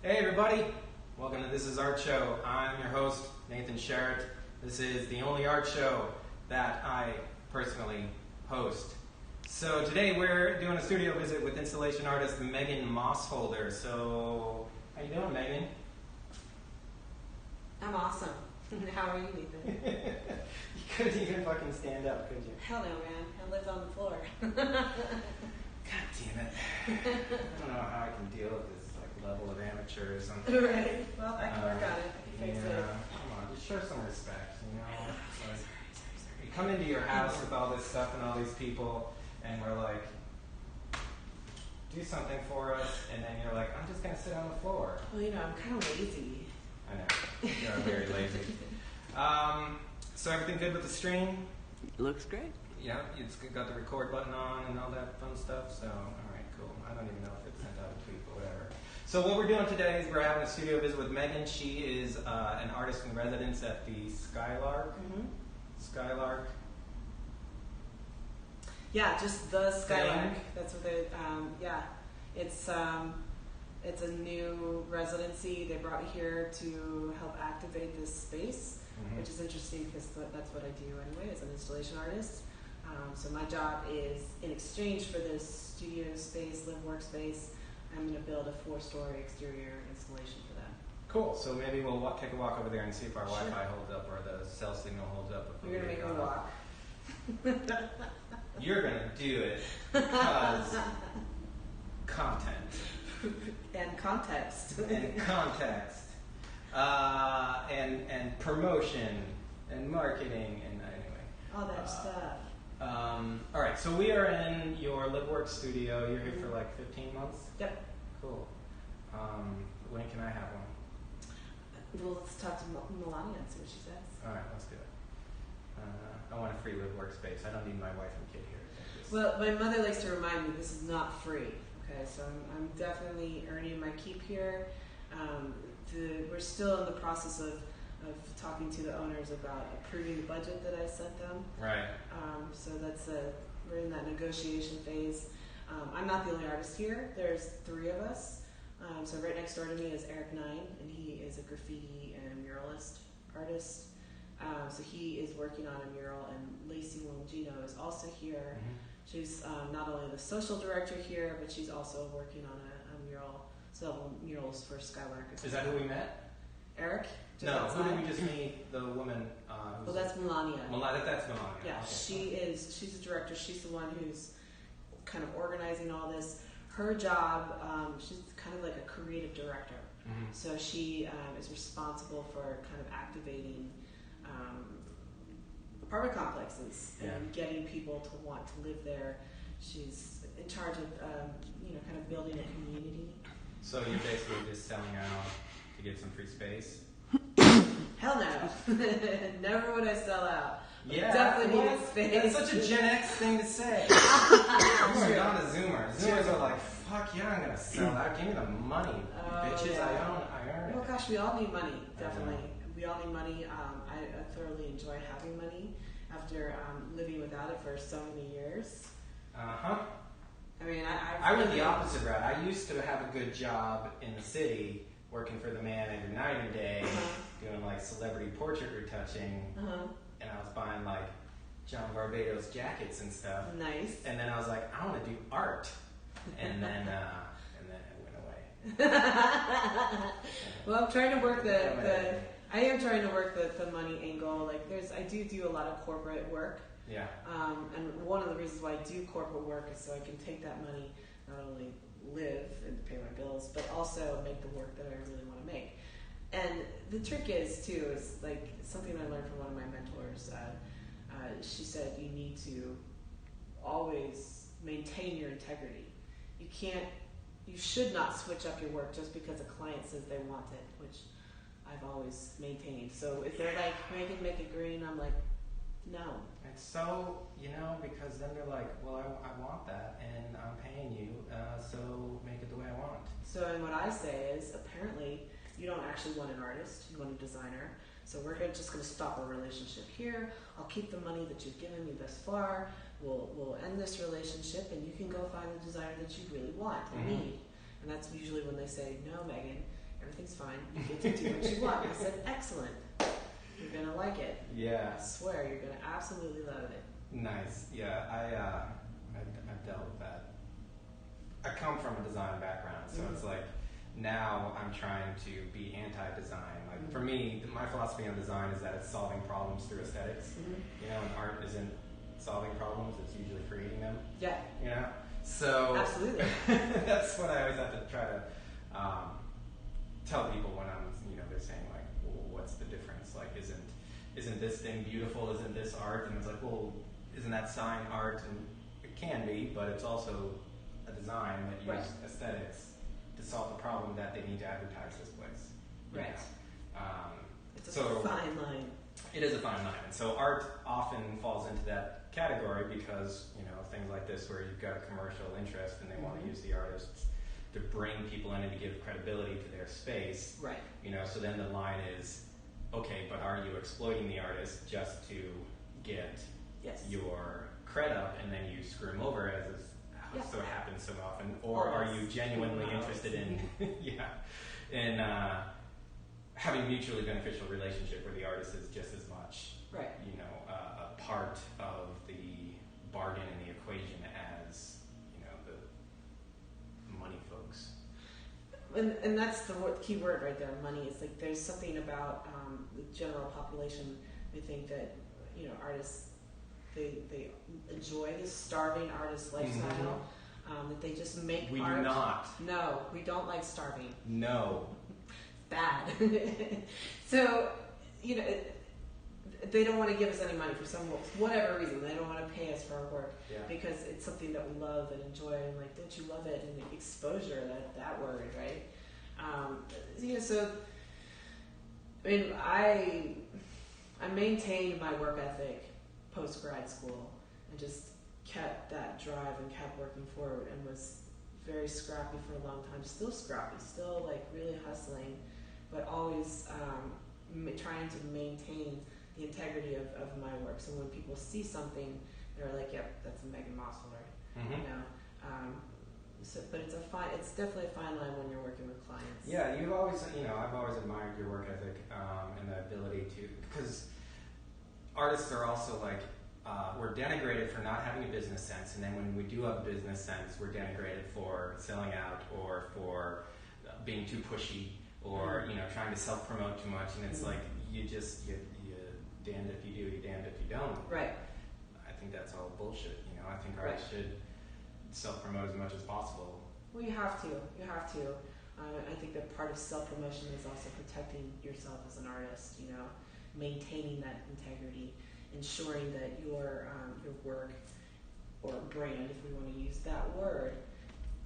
Hey everybody, welcome to This Is Art Show. I'm your host, Nathan Sherritt. This is the only art show that I personally host. So today we're doing a studio visit with installation artist Megan Mosholder. So, how you doing, Megan? I'm awesome. How are you, Nathan? You couldn't even fucking stand up, could you? Hell no, man. I lived on the floor. God damn it. I don't know how I can deal with this level of amateurism. Right. Well, I can work on it. I can fix it. Come on, just show some respect, you know? Like, we come into your house with all this stuff and all these people, and we're like, do something for us, and then you're like, I'm just going to sit on the floor. Well, you know, I'm kind of lazy. I know. You're very lazy. So everything good with the stream? Looks great. Yeah, it's got the record button on and all that fun stuff. So, all right, cool. I don't even know if it sent out a tweet, but whatever. So what we're doing today is we're having a studio visit with Megan. She is an artist in residence at the Skylark. Mm-hmm. Skylark. Yeah, just the Skylark. Thing. That's what they. Yeah, it's a new residency they brought here to help activate this space, which is interesting because that's what I do anyway as an installation artist. So my job is, in exchange for this studio space, live workspace, I'm going to build a 4-story exterior installation for them. Cool. So maybe we'll take a walk over there and see if our Wi-Fi holds up or the cell signal holds up. You're going to make me walk. You're going to do it because content. And context. And context. And promotion and marketing and anyway. All that stuff. All right, so we are in your LiveWorks studio. You're here for like 15 months? Yep. Cool. When can I have one? Well, let's talk to Melania and see what she says. All right, let's do it. I want a free LiveWorks space. I don't need my wife and kid here. Well, my mother likes to remind me this is not free. Okay, so I'm definitely earning my keep here. We're still in the process of talking to the owners about approving the budget that I sent them. Right. So we're in that negotiation phase. I'm not the only artist here. There's 3 of us. So right next door to me is Eric Nine, and he is a graffiti and muralist artist. So he is working on a mural, and Lacey Longino is also here. Mm-hmm. She's not only the social director here, but she's also working on a mural, several murals for Skylark. Is that who we met? Eric? No, who did we just meet? The woman. Well, that's Melania. That's Melania. Yeah, okay. She's a director. She's the one who's kind of organizing all this. Her job, she's kind of like a creative director. Mm-hmm. So she is responsible for kind of activating apartment complexes and getting people to want to live there. She's in charge of, kind of building a community. So you're basically just selling out to get some free space? Hell no. Never would I sell out. Yeah, definitely need space. That's such a Gen X thing to say. We're not a Zoomer. Zoomers are like, fuck yeah, I'm going to sell out. Give me the money, bitches. Yeah. I earn it. Well, gosh, we all need money, definitely. We all need money. I thoroughly enjoy having money after living without it for so many years. Uh-huh. I mean, I went the opposite route. I used to have a good job in the city, working for the man every night and day, doing like celebrity portrait retouching, and I was buying like John Barbados jackets and stuff. Nice. And then I was like, I want to do art, and then it went away. Well, I'm trying to work I am trying to work the money angle. Like, I do a lot of corporate work. Yeah. And one of the reasons why I do corporate work is so I can take that money, not only live and pay my bills, but also make the work that I really want to make. And the trick is like something I learned from one of my mentors. She said you need to always maintain your integrity. You should not switch up your work just because a client says they want it, which I've always maintained. So if they're like, make it green, I'm like, no. It's so, because then they're like, well, I want that, and I'm paying you, so make it the way I want. So, and what I say is, apparently, you don't actually want an artist, you want a designer. So we're just going to stop our relationship here. I'll keep the money that you've given me thus far. We'll end this relationship, and you can go find the designer that you really want and need. And that's usually when they say, no, Megan, everything's fine. You get to do what you want. I said, excellent. You're going to like it. Yeah. I swear, you're going to absolutely love it. Nice. Yeah, I've dealt with that. I come from a design background, so it's like now I'm trying to be anti-design. Like for me, my philosophy on design is that it's solving problems through aesthetics. You know, and art isn't solving problems; it's usually creating them. Yeah. You know, so absolutely. that's what I always have to try to tell people when I'm, they're saying like, well, what's the difference? Like, isn't this thing beautiful? Isn't this art? And it's like, well, isn't that sign art? And it can be, but it's also a design that uses aesthetics to solve the problem that they need to advertise this place. Right. It's a fine line. It is a fine line. And so art often falls into that category because, things like this where you've got a commercial interest and they want to use the artists to bring people in and to give credibility to their space. Right. So then the line is, okay, but are you exploiting the artist just to get your cred up and then you screw them over as so happens so often? Or are you genuinely interested in in having a mutually beneficial relationship where the artist is just as much a part of the bargain and the equation as the money folks. And that's the key word right there, money. It's like there's something about the general population. They think that artists they enjoy this starving artist lifestyle. That they just make art. We do not. No, we don't like starving. No. Bad. So, they don't want to give us any money for whatever reason. They don't want to pay us for our work because it's something that we love and enjoy. And like, don't you love it? And the exposure, that word, right? So I mean, I maintained my work ethic post grad school and just kept that drive and kept working forward and was very scrappy for a long time. Still scrappy, still like really hustling, but always trying to maintain the integrity of my work. So when people see something, they're like, "Yep, that's a Megan Mosholder," but it's definitely a fine line when you're working with clients. Yeah, you've always, I've always admired your work ethic and the ability to, because artists are also like, we're denigrated for not having a business sense, and then when we do have a business sense, we're denigrated for selling out or for being too pushy or trying to self-promote too much, and it's like you damned if you do, you damned if you don't. Right. I think that's all bullshit. I think artists should self-promote as much as possible. Well, you have to. I think that part of self-promotion is also protecting yourself as an artist. Maintaining that integrity, ensuring that your work or brand, if we want to use that word,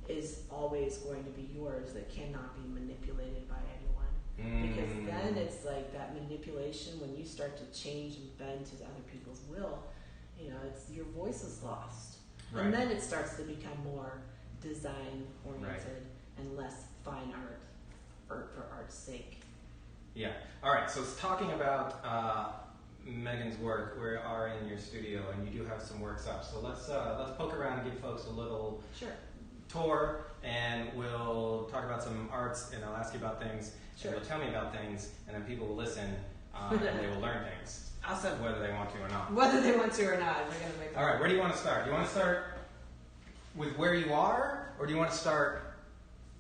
is always going to be yours. That cannot be manipulated by anyone. Because then it's like that manipulation when you start to change and bend to other people's will. It's your voice is lost. Right. And then it starts to become more design-oriented and less fine art for art's sake. Yeah. All right. So it's talking about Megan's work. We are in your studio, and you do have some works up. So let's poke around and give folks a little tour, and we'll talk about some arts, and I'll ask you about things, and you'll tell me about things, and then people will listen, and they will learn things. Awesome. Whether they want to or not. Whether they want to or not. We're going to make. All right. Where do you want to start? Do you want to start with where you are, or do you want to start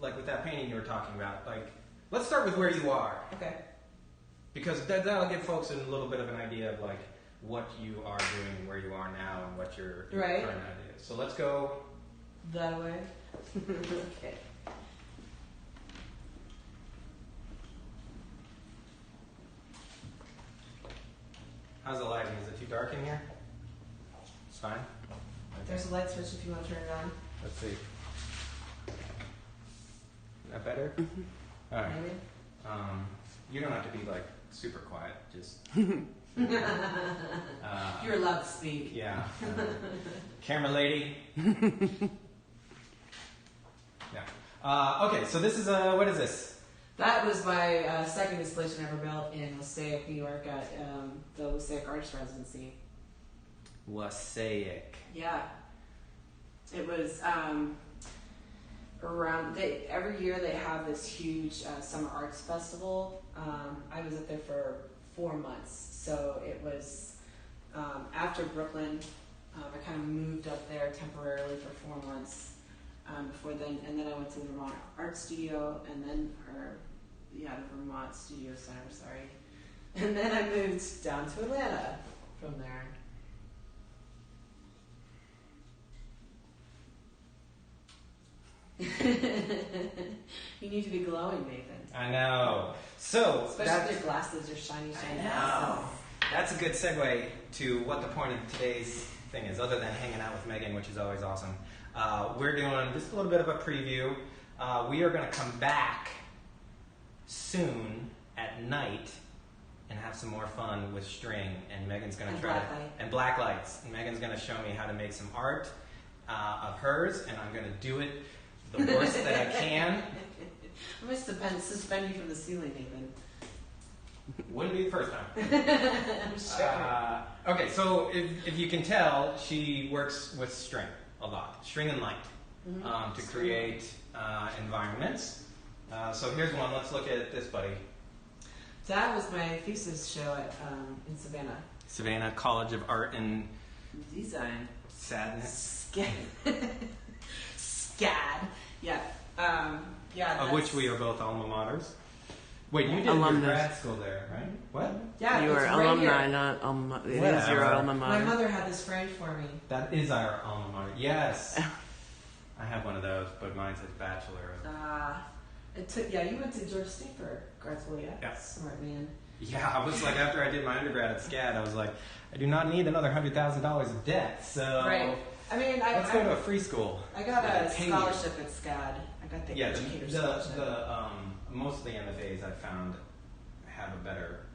like with that painting you were talking about? Like, let's start with where you are. Okay. Because that'll give folks a little bit of an idea of like what you are doing and where you are now and what your current idea is. So let's go that way. Okay. How's the lighting? Is it too dark in here? It's fine. There's a light switch if you want to turn it on. Let's see. Is that better? All right. Maybe. You don't have to be like super quiet. Just. You're allowed to speak. Yeah. Camera lady. Yeah. Okay. So this is what is this? That was my second installation I ever built in Wasaic, New York, at the Wasaic Artist Residency. Wasaic. Yeah. It was every year they have this huge summer arts festival. I was up there for 4 months, so it was after Brooklyn. I kind of moved up there temporarily for 4 months before then, and then I went to the Vermont Art Studio, and then the Vermont Studio Center. Sorry, and then I moved down to Atlanta from there. You need to be glowing, Nathan. I know. So especially with your glasses, your shiny I know. glasses. That's a good segue to what the point of today's thing is, other than hanging out with Megan, which is always awesome. We're doing just a little bit of a preview. We are going to come back soon at night and have some more fun with string. And Megan's going to try and black lights. And Megan's going to show me how to make some art of hers, and I'm going to do it the worst that I can. I'm going to suspend you from the ceiling, Nathan. Wouldn't be the first time. I'm sure. Okay, so if you can tell, she works with string a lot, string and light, to create environments. So here's one. Let's look at this, buddy. That was my thesis show in Savannah. Savannah College of Art and Design. Sadness. SCAD. Yeah. Of which we are both alma maters. Wait, you did your grad school there, right? What? Yeah, you are right alumni, here. not alma. It Whatever. is your alma mater. My mother had this framed for me. That is our alma mater. Yes. I have one of those, but mine says bachelor. You went to Georgia State for grad school, yeah? Yeah. Smart man. Yeah, I was like, after I did my undergrad at SCAD, I was like, I do not need another $100,000 of debt, so right. I mean, let's go to a free school. I got a scholarship at SCAD. I got the educator scholarship. Most of the MFAs I found have a better.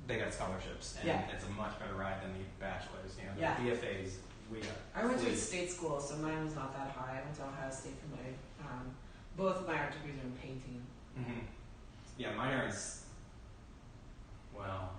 They got scholarships, and it's a much better ride than the bachelors. The BFAs we got. I went to a state school, so mine was not that high. I went to Ohio State for my both of my art degrees are in painting. Mm-hmm. Yeah, mine are well.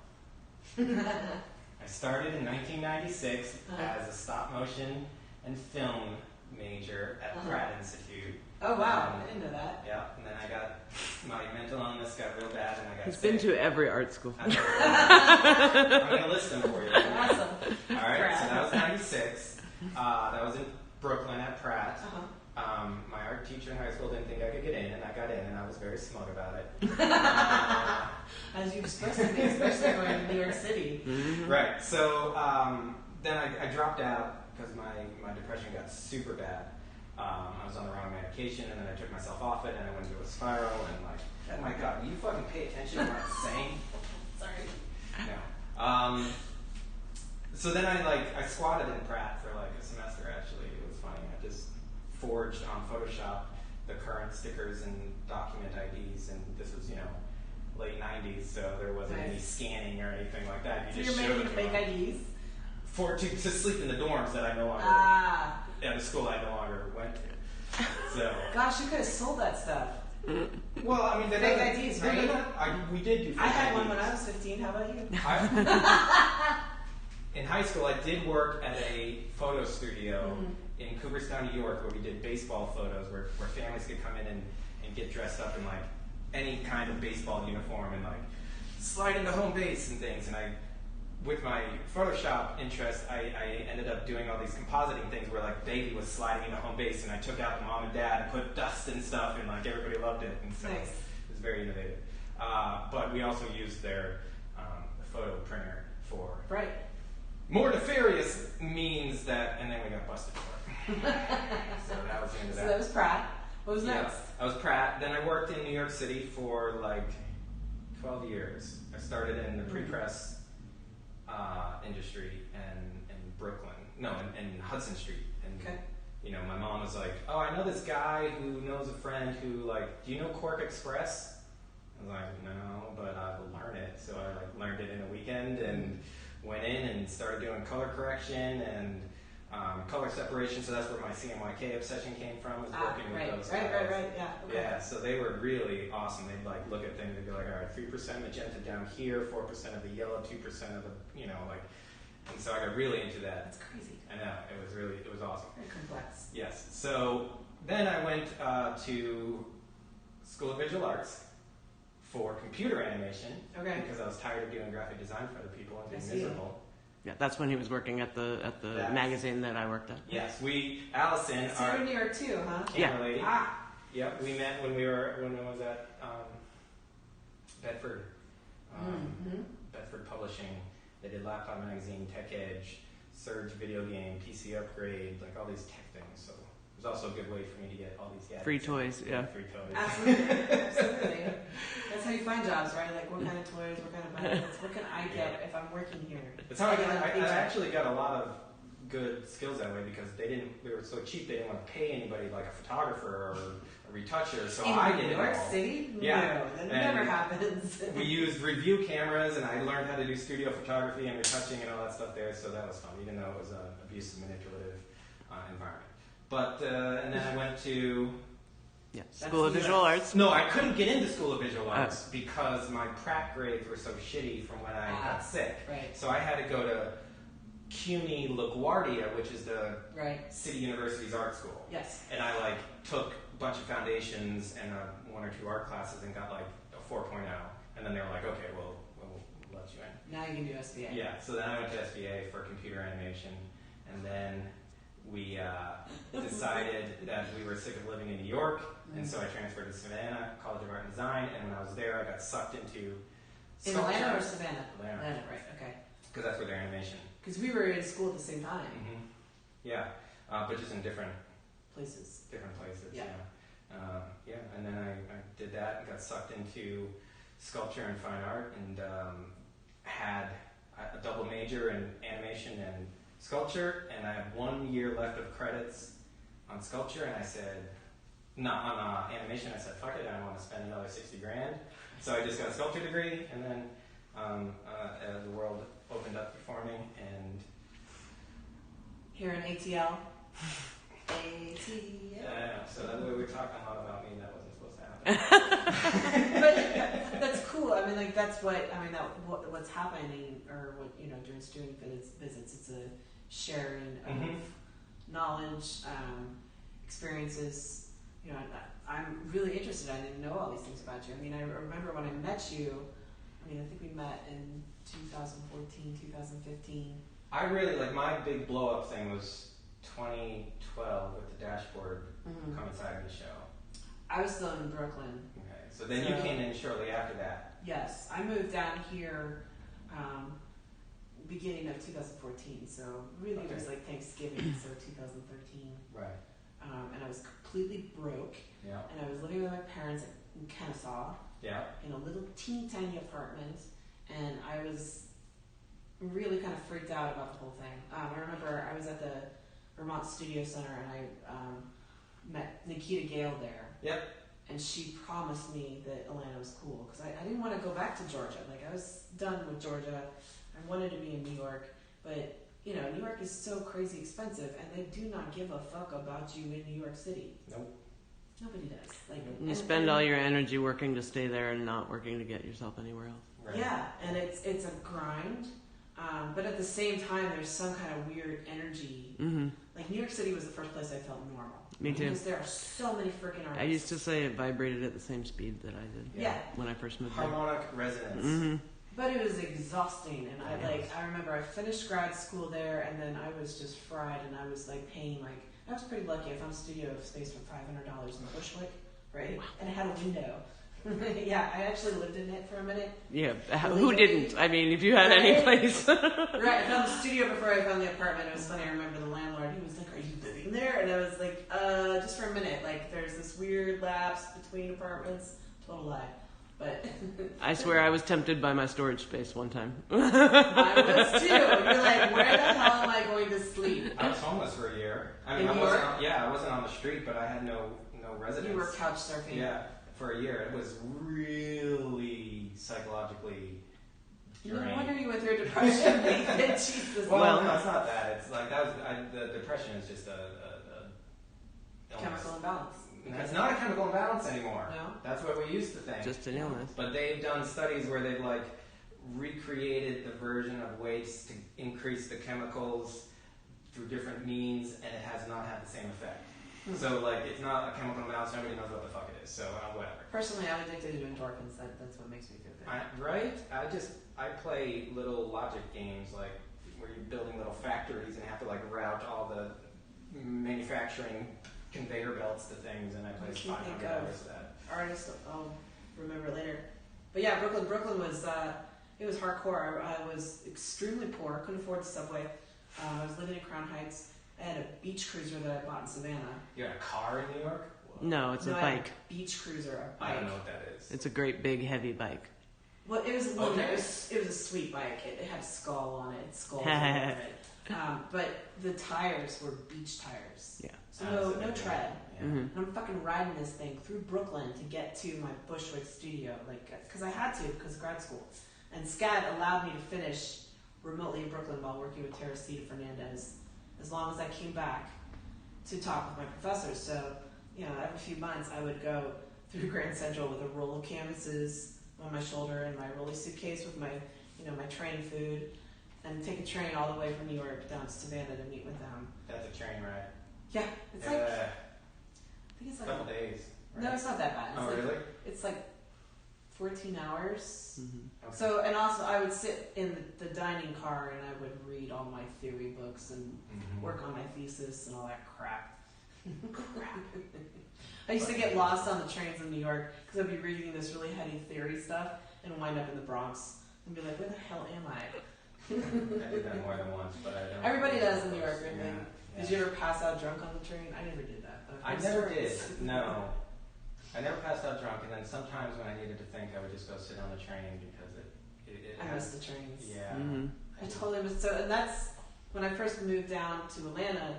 I started in 1996 as a stop motion and film major at Pratt Institute. Oh wow, I didn't know that. Yeah, and then I got my mental illness got real bad, and I got He's sick. been to every art school. I'm going to list them for you. Awesome. All right, so that was 96. That was in Brooklyn at Pratt. My art teacher in high school didn't think I could get in, and I got in, and I was very smug about it. As you're supposed to be, especially going to New York City. Mm-hmm. Right, so then I dropped out because my depression got super bad. I was on the wrong medication, and then I took myself off it, and I went into a spiral, and like, oh my god, will you fucking pay attention to what I'm saying? Sorry. No. So then I squatted in Pratt for like a semester. Actually, it was funny. I just forged on Photoshop the current stickers and document IDs, and this was late 90s, so there wasn't any scanning or anything like that. So you're making fake IDs? To sleep in the dorms that I no longer at the school I no longer went to. So gosh, you could have sold that stuff. Well, I mean, fake IDs, right? We did do fake I had IDs. one when I was 15. How about you? In high school, I did work at a photo studio in Cooperstown, New York, where we did baseball photos, where families could come in and get dressed up in like any kind of baseball uniform and like slide into home base and things. And with my Photoshop interest, I ended up doing all these compositing things where like baby was sliding into home base, and I took out the mom and dad and put dust and stuff, and like everybody loved it, and so it was very innovative. But we also used their photo printer for more nefarious means and then we got busted for it. So that was the end of that. So that was Pratt. What was next? I was Pratt. Then I worked in New York City for like 12 years. I started in the pre-press industry in Brooklyn. No, in Hudson Street. And my mom was like, "Oh, I know this guy who knows a friend who do you know Cork Express?" I was like, "No, but I will learn it." So I learned it in a weekend and went in and started doing color correction and color separation. So that's where my CMYK obsession came from, was working with those guys. Right. Yeah, so they were really awesome. They'd look at things and be like, all right, 3% magenta down here, 4% of the yellow, 2% of the, and so I got really into that. That's crazy. I know, it was awesome. Very complex. Yes, so then I went to School of Visual Arts for computer animation. Okay. Because I was tired of doing graphic design for other people and being I see. miserable. Yeah, that's when he was working at the magazine that I worked at. Yes, Allison, So you're in New York too, huh? camera lady. Ah. Yep, we met when I was at Bedford. Bedford Publishing. They did Laptop Magazine, Tech Edge, Surge Video Game, PC Upgrade, like all these tech things. So it was also a good way for me to get all these gadgets. Free toys, yeah. Free toys. Absolutely. That's how you find jobs, right? Like what kind of toys, what kind of benefits, what can I get if I'm working here? That's how I actually got a lot of good skills that way because they were so cheap they didn't want to pay anybody like a photographer or a retoucher. So I did in it New York all. City? Yeah. No, that never happens. We used review cameras, and I learned how to do studio photography and retouching and all that stuff there. So that was fun, even though it was an abusive, manipulative environment. But and then I went to School of Visual Arts. No, I couldn't get into School of Visual Arts because my prac grades were so shitty from when I got sick. Right. So I had to go to CUNY LaGuardia, which is the City University's art school. Yes. And I took a bunch of foundations and 1 or 2 art classes and got a 4.0. And then they were like, okay, we'll let you in. Now you can do SBA. Yeah. So then I went to SBA for computer animation, and then we decided that we were sick of living in New York, and so I transferred to Savannah College of Art and Design. And when I was there, I got sucked into in Atlanta or Savannah? Atlanta, right? Okay. Because that's where their animation. Because we were in school at the same time. Mm-hmm. Yeah, but just in different places. Yeah. And then I did that and got sucked into sculpture and fine art, and had a double major in animation and sculpture, and I had 1 year left of credits on sculpture, and I said, on animation, I said, fuck it, I don't want to spend another $60,000. So I just got a sculpture degree, and then the world opened up for me, and here in ATL. So that way we're talking a lot about me, that wasn't supposed to happen. But that's cool. I mean, that's what's happening, or what during student visits. It's a sharing of knowledge, experiences. I'm really interested. I didn't know all these things about you. I mean, I remember when I met you. I think we met in 2014, 2015. I really my big blow up thing was 2012 with the dashboard coinciding the show. I was still in Brooklyn. Okay, so then you came in shortly after that. Yes, I moved down here beginning of 2014. So really, it was like Thanksgiving, so 2013. Right. And I was completely broke. Yeah. And I was living with my parents in Kennesaw. Yeah. In a little teeny tiny apartment, and I was really kind of freaked out about the whole thing. I remember I was at the Vermont Studio Center, and I met Nikita Gale there. Yep. And she promised me that Atlanta was cool, because I didn't want to go back to Georgia. I was done with Georgia. I wanted to be in New York, but New York is so crazy expensive, and they do not give a fuck about you in New York City. Nope. Nobody does. You spend all your energy working to stay there and not working to get yourself anywhere else. Right. Yeah, and it's a grind, but at the same time, there's some kind of weird energy. Mm-hmm. New York City was the first place I felt normal. Me too. Because there are so many freaking artists. I used to say it vibrated at the same speed that I did. Yeah. When I first moved Harmonic resonance. Mm-hmm. But it was exhausting, and I remember I finished grad school there, and then I was just fried, and I was paying I was pretty lucky. I found a studio space for $500 in Bushwick, right? Wow. And it had a window. Yeah, I actually lived in it for a minute. Yeah, who didn't? I mean, if you had any place. Right, I found the studio before I found the apartment. It was funny, I remember the landlord, he was like, "Are you living there?" And I was like, just for a minute. There's this weird lapse between apartments. Total lie. But I swear I was tempted by my storage space one time. I was too. You're like, where the hell am I going to sleep? I was homeless for a year. I wasn't I wasn't on the street, but I had no residence. You were couch surfing. Yeah, for a year. It was really psychologically draining. No wonder you went through depression. Jesus. Well, no, it's not that. It's the depression is just a chemical imbalance. It's not a chemical imbalance anymore. No? That's what we used to think. Just an illness. But they've done studies where they've recreated the version of weights to increase the chemicals through different means, and it has not had the same effect. So like, it's not a chemical imbalance. Nobody knows what the fuck it is. So whatever. Personally, I'm addicted to endorphins. That's what makes me feel good. Right? I play little logic games like where you're building little factories and have to like route all the manufacturing conveyor belts to things, and I play Makes me think $500 of of that. Artist, I'll remember later. But yeah, Brooklyn was it was hardcore. I was extremely poor, couldn't afford the subway. I was living in Crown Heights. I had a beach cruiser that I bought in Savannah. You had a car in New York? Whoa. No, it's a I had bike. a beach cruiser, a bike. I don't know what that is. It's a great big heavy bike. Well, it was Okay. it was a sweet bike. It had a skull on it. Skulls all over it. But the tires were beach tires. Yeah. So That's a no big tread. Yeah. Mm-hmm. And I'm fucking riding this thing through Brooklyn to get to my Bushwick studio, like, because I had to, because of grad school. And SCAD allowed me to finish remotely in Brooklyn while working with Teresita Fernandez, as long as I came back to talk with my professors. So, every few months I would go through Grand Central with a roll of canvases on my shoulder and my rolly suitcase with my, my train food, and take a train all the way from New York down to Savannah to meet with them. That's a train ride. Yeah, it's Yeah. like, I think it's A like, couple days. Right? no, it's not that bad. It's Oh, like, really? It's like 14 hours. Mm-hmm. Okay. So, and also I would sit in the dining car and I would read all my theory books and Mhm. work on my thesis and all that crap. I used to get lost on the trains in New York because I'd be reading this really heady theory stuff and wind up in the Bronx and be like, where the hell am I? I did that more than once, but I don't. Everybody does in New York, I Yeah. think. Yeah. Did you ever pass out drunk on the train? I never did that. But I've I heard never did. stories. No. I never passed out drunk, and then sometimes when I needed to think, I would just go sit on the train because it I has. miss the trains. Yeah. Mm-hmm. I totally missed. So, and that's when I first moved down to Atlanta.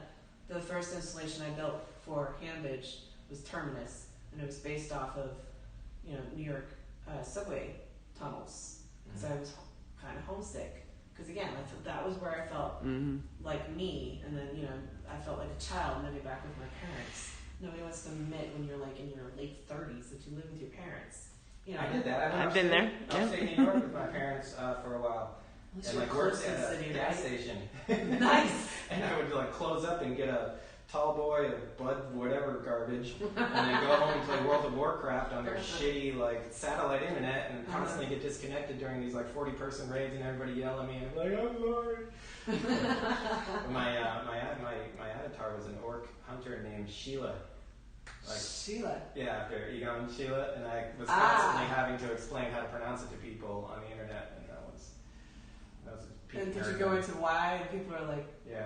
The first installation I built for Hambridge was Terminus, and it was based off of, New York subway tunnels. Because I was kind of homesick. Because again, I thought that was where I felt Mm-hmm. like me, and then I felt like a child living back with my parents. Nobody wants to admit when you're like in your late 30s that you live with your parents. I did that. I've been there. Yeah. Upstate New York with my parents for a while. At least And you're like worked close to at the a city, gas right? station. Nice. And I would like close up and get a tall boy, a Bud, whatever garbage, and then go home and play World of Warcraft on their shitty like satellite internet, and constantly get disconnected during these like 40-person raids, and everybody yell at me, and I'm like, I'm sorry. But my avatar was an orc hunter named Sheila. Like, Sheila. yeah, after Egon Sheila, and I was constantly having to explain how to pronounce it to people on the internet, and that was a peak And did you nerd go moment. into why? And people are like, Yeah.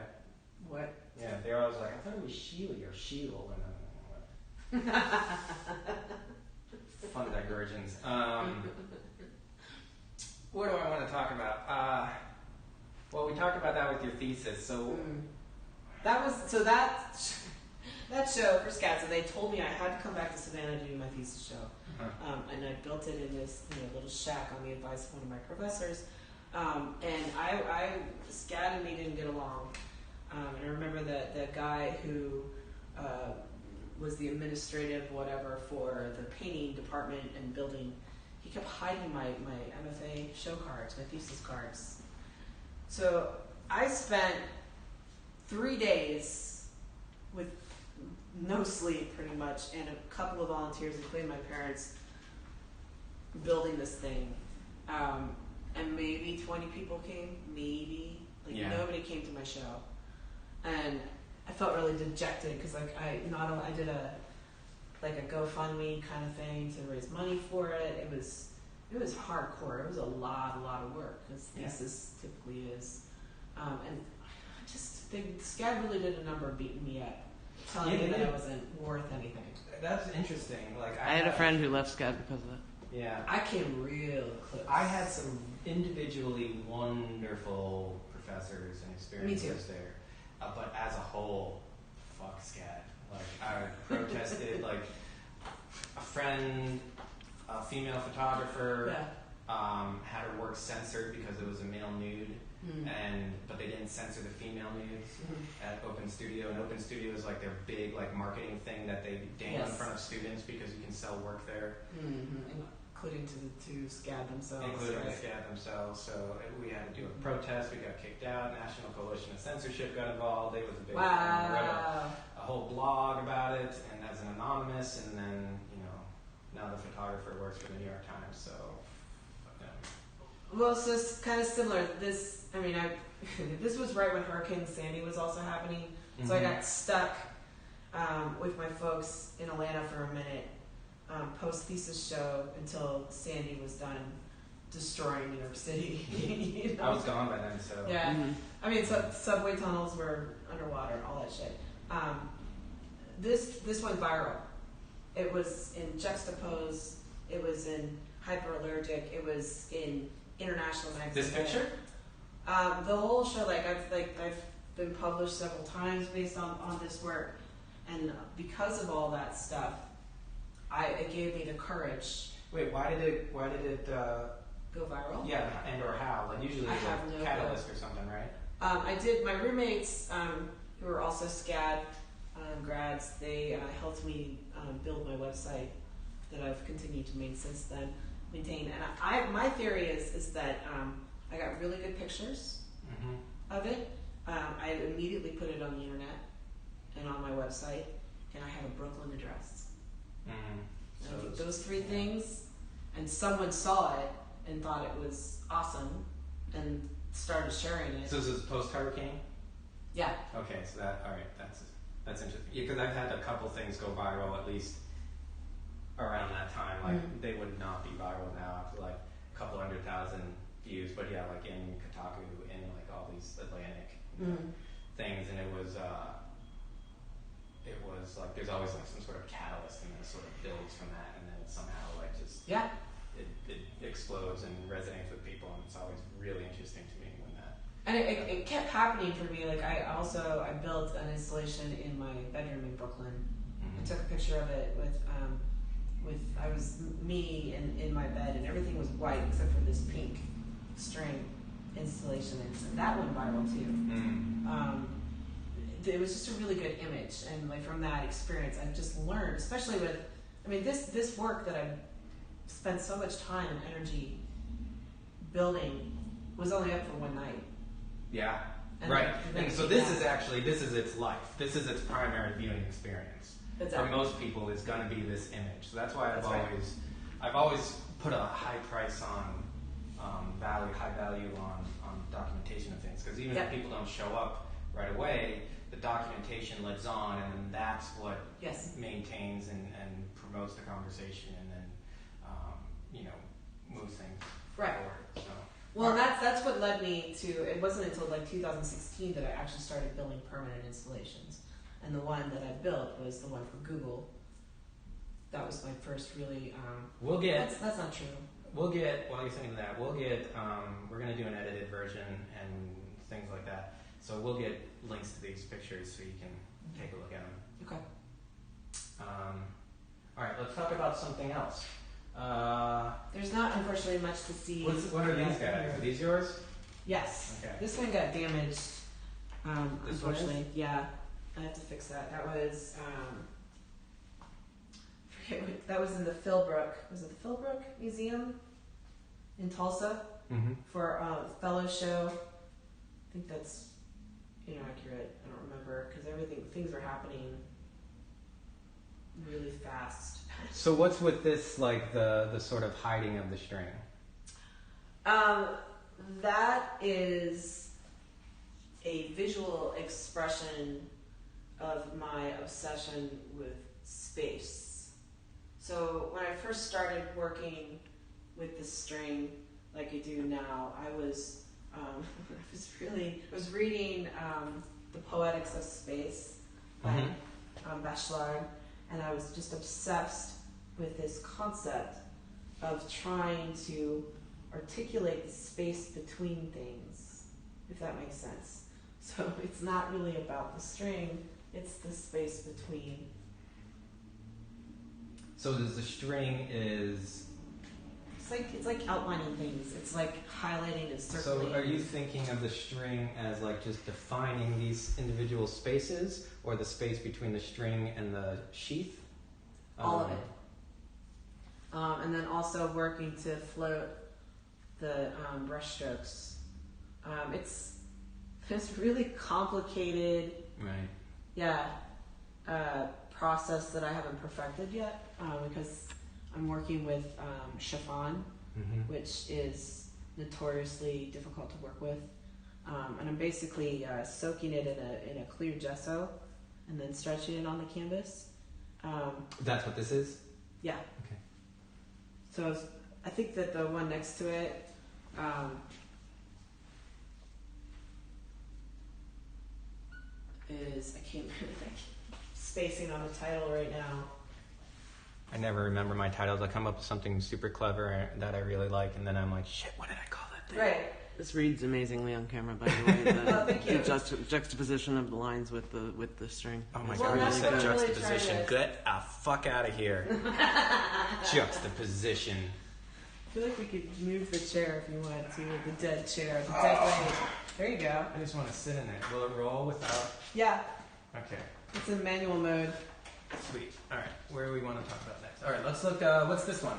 what? Yeah, they're always like, I thought it was Sheely or Sheetal, and I'm like, fun diversions. What do I want to talk about? Well, we talked about that with your thesis, so That was so that show for SCAD. So they told me I had to come back to Savannah to do my thesis show, and I built it in this little shack on the advice of one of my professors. And I SCAD and me didn't get along. And I remember that the guy who was the administrative whatever for the painting department and building, he kept hiding my MFA show cards, my thesis cards. So I spent 3 days with no sleep pretty much and a couple of volunteers, including my parents, building this thing. And maybe 20 people came, maybe. Nobody came to my show. And I felt really dejected because I did a GoFundMe kind of thing to raise money for it. It was hardcore. It was a lot of work, as thesis typically is. And the SCAD really did a number of beating me up, telling me that I wasn't worth anything. that's interesting. Like I had a friend who left SCAD because of that. Yeah. I came real close. I had some individually wonderful professors and experiences there, but as a whole, fuck SCAD. Like I protested. Like a friend, a female photographer, had her work censored because it was a male nude, but they didn't censor the female nudes at Open Studio. And Open Studio is like their big like marketing thing that they dangle in front of students because you can sell work there. including to SCAD themselves. Including right? the SCAD themselves. So we had to do a protest. We got kicked out. National Coalition of Censorship got involved. It was a big thing. I wrote a whole blog about it, and as an anonymous, and then now the photographer works for the New York Times. So fuck them. Well, so it's kind of similar. This was right when Hurricane Sandy was also happening. Mm-hmm. So I got stuck with my folks in Atlanta for a minute, post-thesis show until Sandy was done destroying New York City. You know? I was gone by then, so Yeah. I mean, subway tunnels were underwater and all that shit. This went viral. It was in Juxtapose. It was in Hyperallergic. It was in International Magazine. This picture? The whole show, I've been published several times based on this work, and because of all that stuff, it gave me the courage. Wait, why did it Go viral? Yeah, and or how? Like usually I it's have a no catalyst or something, right? I did. My roommates, who were also SCAD grads, they helped me build my website that I've continued to maintain. And my theory is that I got really good pictures of it. I immediately put it on the internet and on my website, and I have a Brooklyn address. Mm-hmm. I think those three things, and someone saw it and thought it was awesome and started sharing it. So this is post-hurricane? Yeah. Okay, so that's interesting. Yeah, because I've had a couple things go viral at least around that time. Like they would not be viral now after like a couple 100,000 views, but yeah, like in Kotaku, in like all these Atlantic things, and it was like there's always like some sort of catalyst, and then it sort of builds from that, and then it somehow like just it explodes and resonates with people, and it's always really interesting to me when that. And it kept happening for me. Like I built an installation in my bedroom in Brooklyn. I took a picture of it with I was me in my bed, and everything was white except for this pink string installation, and that went viral too. It was just a really good image, and like from that experience, I just learned, especially with, this work that I've spent so much time and energy building was only up for one night. Yeah. And right. then And so this is its life. This is its primary viewing experience. Exactly. For most people, it's going to be this image. So that's why I've Right. always put a high price on high value on documentation of things. Because even if people don't show up right away, the documentation lives on, and then that's what maintains and promotes the conversation, and then moves things forward. So. Well, that's what led me to. It wasn't until like 2016 that I actually started building permanent installations, and the one that I built was the one for Google. That was my first really. We'll get. That's not true. We'll get. While you're thinking of that, we'll get. We're going to do an edited version and things like that. So we'll get links to these pictures so you can take a look at them. Okay. All right, let's talk about something else. There's not, unfortunately, much to see. What are these guys? Are these yours? Yes. Okay. This one got damaged. This one Unfortunately, is? yeah. I have to fix that. That was that was in the Philbrook. Was it the Philbrook Museum in Tulsa for a fellow show? I think that's inaccurate. I don't remember because things were happening really fast. So what's with this, like the sort of hiding of the string? That is a visual expression of my obsession with space. So when I first started working with the string, like I do now, I was reading The Poetics of Space by Bachelard, and I was just obsessed with this concept of trying to articulate the space between things, if that makes sense. So it's not really about the string, it's the space between. So the string is... It's like outlining things. It's like highlighting and circling. So are you thinking of the string as like just defining these individual spaces, or the space between the string and the sheath? All of it. And then also working to float the brush strokes. It's really complicated, Right. process that I haven't perfected yet because I'm working with chiffon, which is notoriously difficult to work with. And I'm basically soaking it in a clear gesso and then stretching it on the canvas. That's what this is? Yeah. Okay. So I think that the one next to it is, I can't remember, spacing on the title right now. I never remember my titles. I come up with something super clever that I really like, and then I'm like, shit, what did I call that thing? Right. This reads amazingly on camera, by the way. Oh, thank you. The juxtaposition of the lines with the string. Oh my Well, god, you that's said what I'm really juxtaposition. trying to- Get a fuck out of here. Juxtaposition. I feel like we could move the chair if you want to, the dead chair, the dead weight. There you go. I just want to sit in it. Will it roll without? Yeah, Okay, it's in manual mode. sweet. All right, where do we want to talk about next? All right, let's look. What's this one?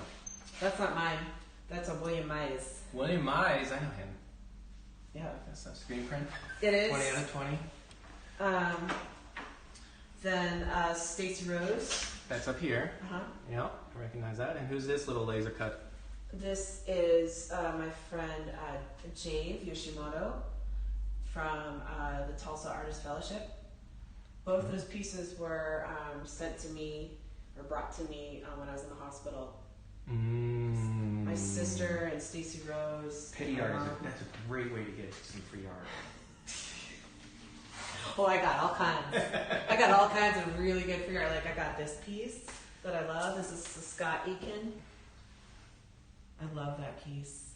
That's not mine. That's a William Mize. William Mize. I know him. Yeah. That's a screen print. It is. 20 out of 20. Then Stacey Rose. That's up here. Uh-huh. Yep, I recognize that. And who's this little laser cut? This is my friend Jave Yoshimoto from the Tulsa Artist Fellowship. Both those pieces were sent to me or brought to me when I was in the hospital. My sister and Stacey Rose. Pity art that's a great way to get some free art. Oh, I got all kinds. I got all kinds of really good free art. Like I got this piece that I love. This is Scott Eakin. I love that piece.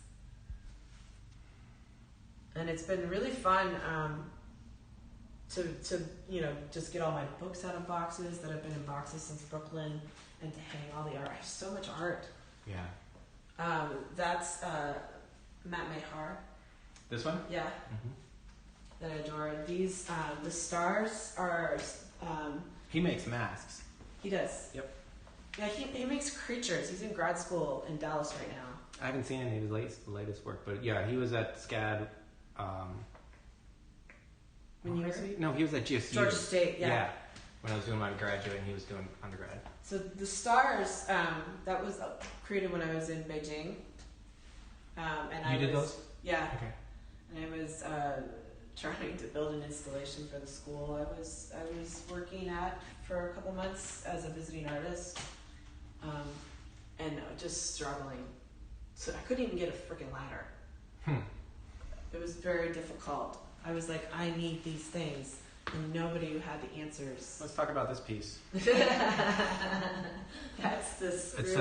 And it's been really fun to just get all my books out of boxes that have been in boxes since Brooklyn and to hang all the art. I have so much art. Yeah. That's Matt Mayhar. This one? Yeah. That I adore. These, the stars are... He makes masks. He does. Yep. Yeah, he makes creatures. He's in grad school in Dallas right now. I haven't seen any of his latest work, but yeah, he was at SCAD. When you were... No, he was at GSU. Georgia State, yeah. When I was doing my graduate and he was doing undergrad. So the stars, that was created when I was in Beijing. And You did those? Yeah. Okay. And I was trying to build an installation for the school I was working at for a couple months as a visiting artist, and just struggling. So I couldn't even get a freaking ladder. It was very difficult. I was like, I need these things, and nobody had the answers. Let's talk about this piece. That's the screw It's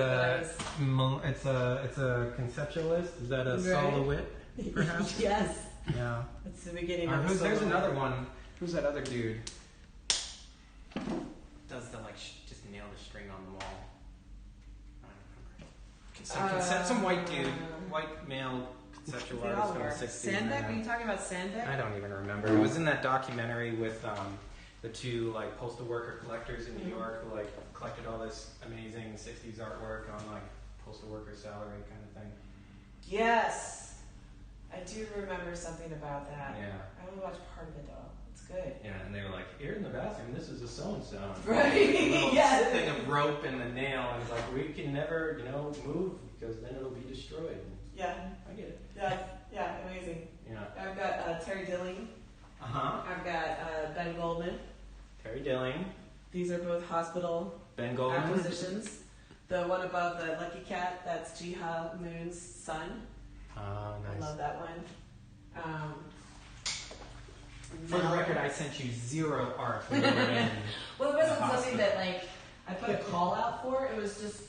that it's a conceptualist. Is that a soloist, perhaps? Yes. Yeah. It's the beginning of the There's solo. another one. Who's that other dude? Does the just nail the string on the wall? I don't remember. Some white dude, white male conceptual They artist all from the were. 60s. Sandbeck? Are you talking about Sandbeck? I don't even remember. It was in that documentary with the two postal worker collectors in New York who collected all this amazing 60s artwork on postal worker salary kind of thing. Yes. I do remember something about that. Yeah. I only watched part of it though. It's good. Yeah, and they were like, here in the bathroom, this is a so-and-so. Right, Little yes. thing of rope and the nail, and it's like, we can never, move because then it'll be destroyed. Yeah. I get it. Yeah, amazing. Yeah. I've got Terry Dilling. Uh-huh. I've got Ben Goldman. Terry Dilling. These are both hospital Ben Goldman. acquisitions. The one above the Lucky Cat, that's Jiha Moon's son. Oh, nice. I love that one. For the record, I sent you 0 art when you were in. Well, it wasn't the something hospital. that I put a call out for. It was just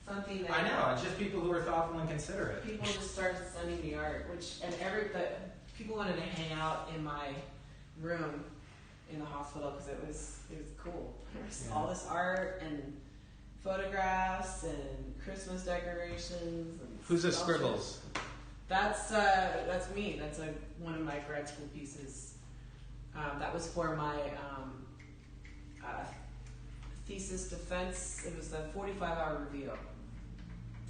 something that I know, it's just people who are thoughtful and considerate. people just started sending me art, people wanted to hang out in my room in the hospital because it was cool. There was all this art and photographs and Christmas decorations. And Who's the sculptures. Scribbles? That's me. That's one of my grad school pieces. That was for my thesis defense. It was the 45-hour review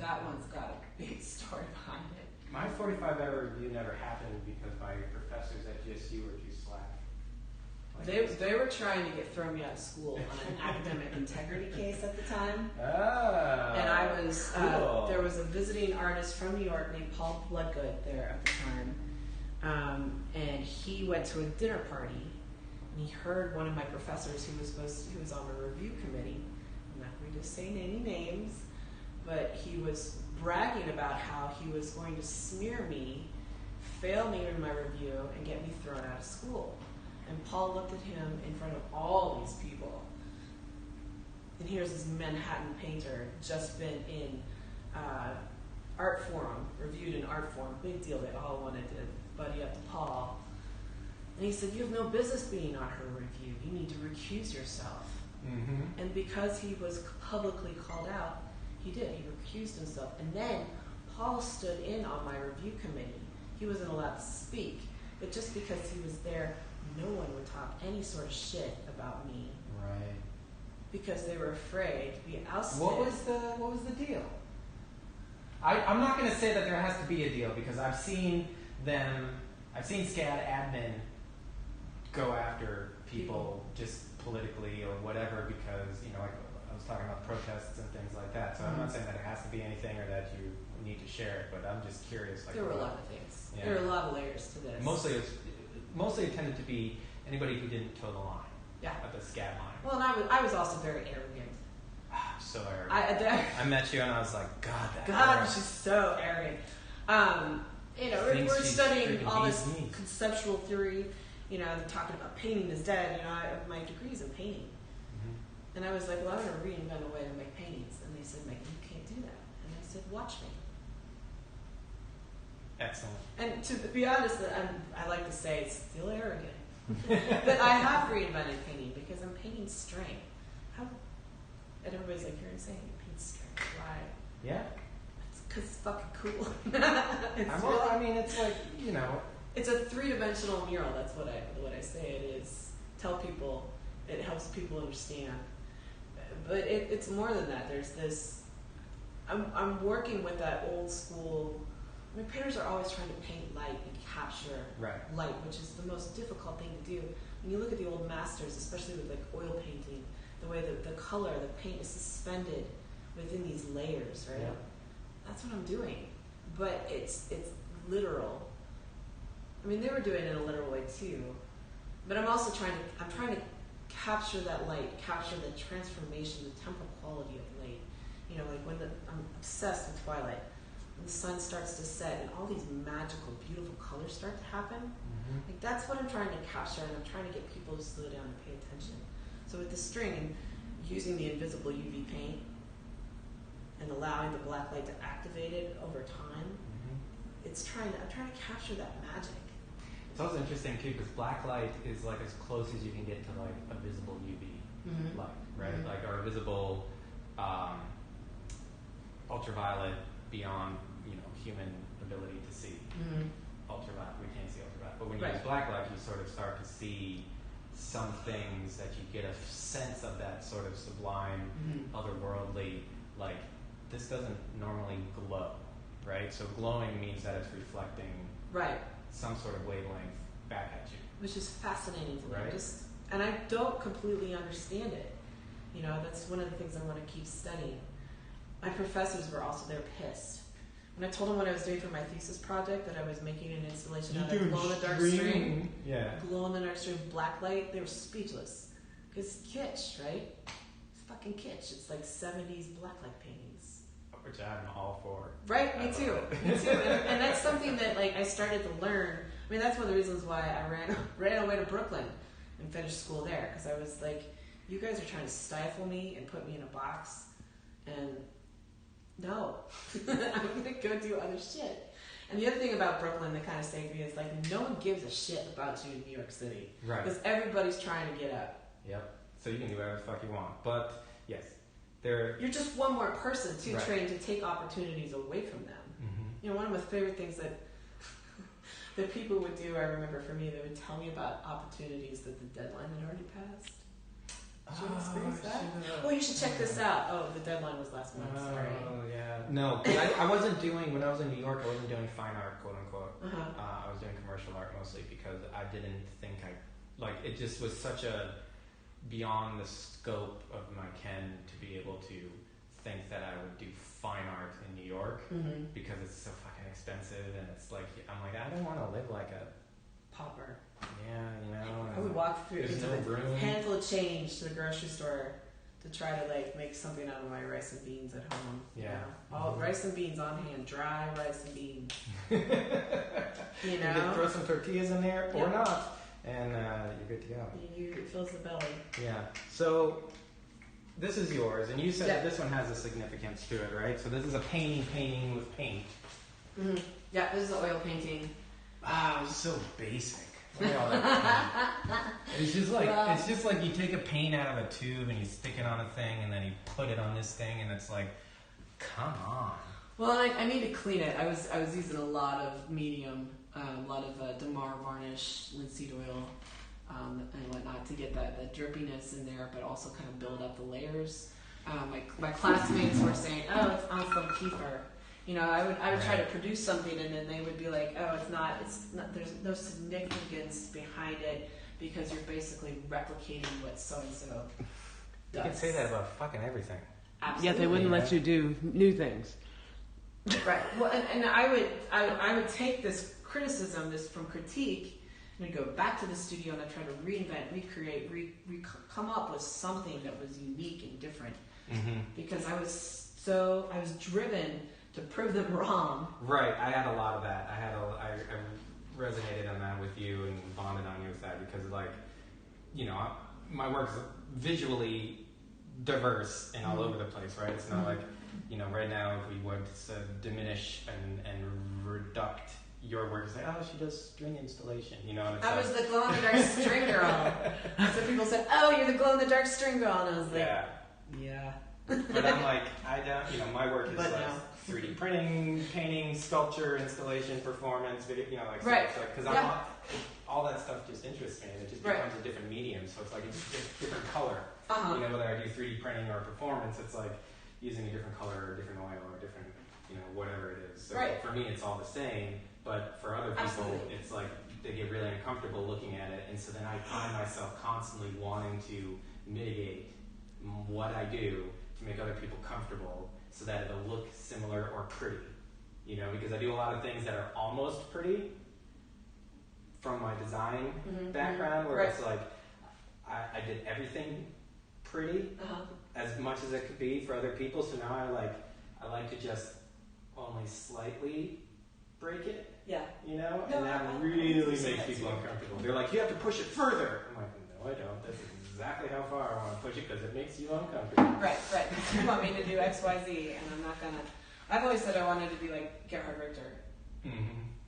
That one's got a big story behind it. My 45-hour review never happened because my professors at GSU were too slack. They were trying to throw me out of school on an academic integrity case at the time. Oh. And I was, cool. there was a visiting artist from New York named Paul Bloodgood there at the time. And he went to a dinner party and he heard one of my professors who was on a review committee. I'm not going to say any names, but he was bragging about how he was going to smear me, fail me in my review, and get me thrown out of school. And Paul looked at him in front of all these people. And here's this Manhattan painter, just been in art forum, reviewed in art forum, big deal, they all wanted to buddy up to Paul. And he said, you have no business being on her review, you need to recuse yourself. Mm-hmm. And because he was publicly called out, he did, he recused himself. And then Paul stood in on my review committee. He wasn't allowed to speak, but just because he was there, no one would talk any sort of shit about me. Right. Because they were afraid to be ousted. What was the deal? I'm not going to say that there has to be a deal because I've seen SCAD admin go after people just politically or whatever because, like I was talking about protests and things like that. So I'm not saying that it has to be anything or that you need to share it, but I'm just curious. There were a lot of things. Yeah. There were a lot of layers to this. Mostly it tended to be anybody who didn't toe the line. Yeah. At the SCAD line. Well, and I was also very arrogant. So arrogant. I met you and I was like, God, that girl. she's so arrogant. We're studying all this conceptual theory. They're talking about painting is dead. My degree's in painting. Mm-hmm. And I was like, well, I'm going to reinvent a way to make paintings. And they said, Megan, you can't do that. And I said, watch me. Excellent. And to be honest, I like to say it's still arrogant. But I have reinvented painting because I'm painting strength. And everybody's like, you're insane. You paint strength. Why? Yeah. It's because it's fucking cool. It's like, It's a three-dimensional mural. That's what I say it is. Tell people. It helps people understand. But it's more than that. There's this. I'm working with that old school. Painters are always trying to paint light and capture light, which is the most difficult thing to do. When you look at the old masters, especially with like oil painting, the way that the color, the paint is suspended within these layers, right? Yeah. That's what I'm doing. But it's literal. They were doing it in a literal way too. But I'm also trying to capture that light, capture the transformation, the temporal quality of light. I'm obsessed with Twilight. When the sun starts to set and all these magical, beautiful colors start to happen. Mm-hmm. That's what I'm trying to capture, and I'm trying to get people to slow down and pay attention. So with the string and using the invisible UV paint and allowing the black light to activate it over time, I'm trying to capture that magic. It's also interesting too because black light is like as close as you can get to like a visible UV light, right? Mm-hmm. Like our visible ultraviolet beyond human ability to see. Mm-hmm. Ultraviolet, we can't see ultraviolet, but when you use black light, you sort of start to see some things that you get a sense of that sort of sublime, otherworldly. Like this doesn't normally glow, right? So glowing means that it's reflecting some sort of wavelength back at you, which is fascinating to me. Right? And I don't completely understand it. That's one of the things I want to keep studying. My professors were also pissed. When I told them what I was doing for my thesis project, that I was making an installation out of glow-in-the-dark string, glow-in-the-dark string black light, they were speechless. Because kitsch, right? It's fucking kitsch. It's like 70s blacklight paintings. Which I'm all for. Right, me too. Me too. And that's something that I started to learn. That's one of the reasons why I ran away to Brooklyn and finished school there. Because I was like, you guys are trying to stifle me and put me in a box. And no, I'm going to go do other shit. And the other thing about Brooklyn that kind of saved me is no one gives a shit about you in New York City. Right. Because everybody's trying to get up. Yep. So you can do whatever the fuck you want. But, yes. You're just one more person, too, trained to take opportunities away from them. Mm-hmm. One of my favorite things that people would do, I remember for me, they would tell me about opportunities that the deadline had already passed. Did you experience that? Well, you should check this out. Oh, the deadline was last month. Sorry. Oh, yeah. No, 'cause I wasn't doing, when I was in New York, I wasn't doing fine art, quote unquote. I was doing commercial art mostly because I didn't think it just was such a beyond the scope of my ken to be able to think that I would do fine art in New York because it's so fucking expensive and it's like, I'm like, I don't want to live like a Pauper. Yeah, you know. I would walk through There's into no the room. handful of change to the grocery store to try to like make something out of my rice and beans at home. Yeah. All rice and beans on hand, dry rice and beans. You know, can throw some tortillas in there or not, and you're good to go. It fills the belly. Yeah. So this is yours, and you said that this one has a significance to it, right? So this is a painting with paint. Mm-hmm. Yeah, this is an oil painting. Wow, it's so basic. Look at all that paint. It's just like you take a paint out of a tube and you stick it on a thing, and then you put it on this thing, and it's like, come on. Well, I need to clean it. I was using a lot of medium, a lot of Damar varnish, linseed oil, and whatnot to get that drippiness in there, but also kind of build up the layers. My classmates were saying, "Oh, it's awesome kefir." You know, I would try to produce something, and then they would be like, "Oh, it's not. There's no significance behind it because you're basically replicating what so and so does." You can say that about fucking everything. Absolutely. Yet they wouldn't let you do new things. Right. Well, and I would take this criticism, this from critique, and I'd go back to the studio and I'd try to reinvent, recreate, come up with something that was unique and different. Mm-hmm. Because I was driven to prove them wrong. Right. I had a lot of that. I resonated on that with you and bonded on you with that because, like, you know, my work's visually diverse and all over the place, right? It's not like, you know, right now if we would diminish and reduct your work, it's like, oh, she does string installation, you know? And it's I like, was the glow-in-the-dark string girl. So people said, "Oh, you're the glow-in-the-dark string girl," and I was like, "Yeah." But I'm like, I don't, you know, my work is But like no. 3D printing, painting, sculpture, installation, performance, video, you know, like, Right. So because all that stuff just interests me, and it just becomes a different medium. So it's like it's just different color. You know, whether I do 3D printing or performance, it's like using a different color or different oil or different, you know, whatever it is. So for me, it's all the same. But for other people, it's like they get really uncomfortable looking at it, and so then I find myself constantly wanting to mitigate what I do to make other people comfortable so that it'll look similar or pretty, you know, because I do a lot of things that are almost pretty from my design background, where it's like I did everything pretty as much as it could be for other people. So now I like to just only slightly break it, you know, and that really makes people uncomfortable. They're like, you have to push it further. I'm like, no, I don't. That's exactly how far I want to push it because it makes you uncomfortable. Right. You want me to do X, Y, Z, and I'm not gonna. I've always said I wanted to be like Gerhard Richter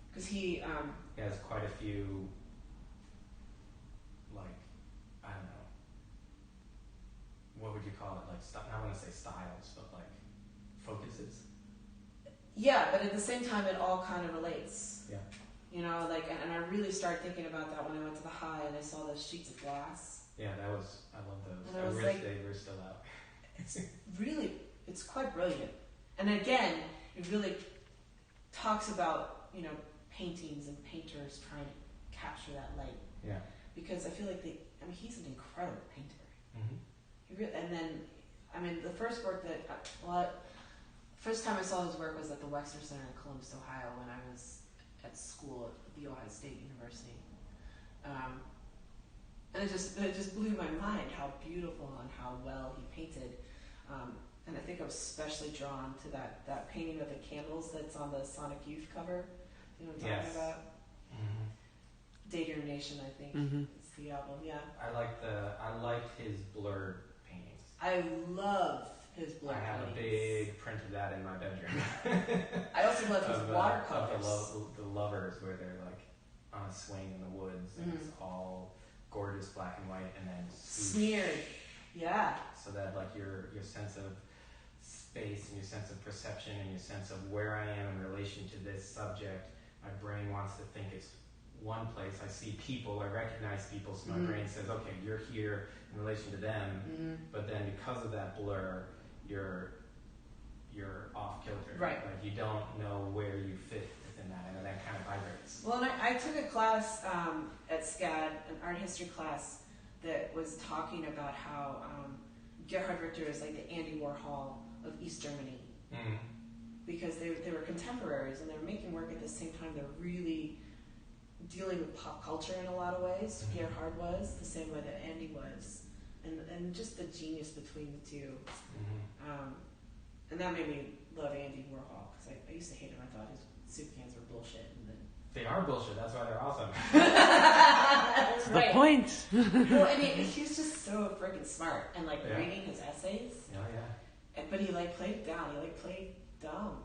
because he has quite a few, like, I don't know, what would you call it? Like, I want to say styles, but like focuses. Yeah, but at the same time, it all kind of relates. Yeah. You know, like, and I really started thinking about that when I went to the High and I saw those sheets of glass. Yeah, I love those. And I wish they were still out. It's quite brilliant. And again, it really talks about, you know, paintings and painters trying to capture that light. Yeah. Because I feel like he's an incredible painter. Mm-hmm. And then, the first work first time I saw his work was at the Wexner Center in Columbus, Ohio, when I was at school at the Ohio State University. And it just blew my mind how beautiful and how well he painted. And I think I was especially drawn to that painting of the candles that's on the Sonic Youth cover. You know what I'm talking about? Mm-hmm. Day to Your Nation, I think, is the album. Yeah. I liked his blurred paintings. I love his blurred paintings. I have a big print of that in my bedroom. I also love his watercolors. Of the lovers, where they're like on a swing in the woods, and it's all gorgeous black and white, and then smeared. Yeah. So that like your sense of space and your sense of perception and your sense of where I am in relation to this subject, my brain wants to think it's one place, I see people, I recognize people, so my brain says, okay, you're here in relation to them, but then because of that blur, you're off kilter. Right. Like you don't know where you fit within that, and that kind of vibrates. Well, and I took a class at SCAD, an art history class, that was talking about how Gerhard Richter is like the Andy Warhol of East Germany. Because they were contemporaries and they were making work at the same time. They're really dealing with pop culture in a lot of ways. Gerhard was the same way that Andy was, and just the genius between the two. And that made me love Andy Warhol because I used to hate him. I thought his soup cans were bullshit. And then They are bullshit. That's why they're awesome. That's the point. Well, and he's just so freaking smart and like reading his essays. But he like played down. He like played dumb.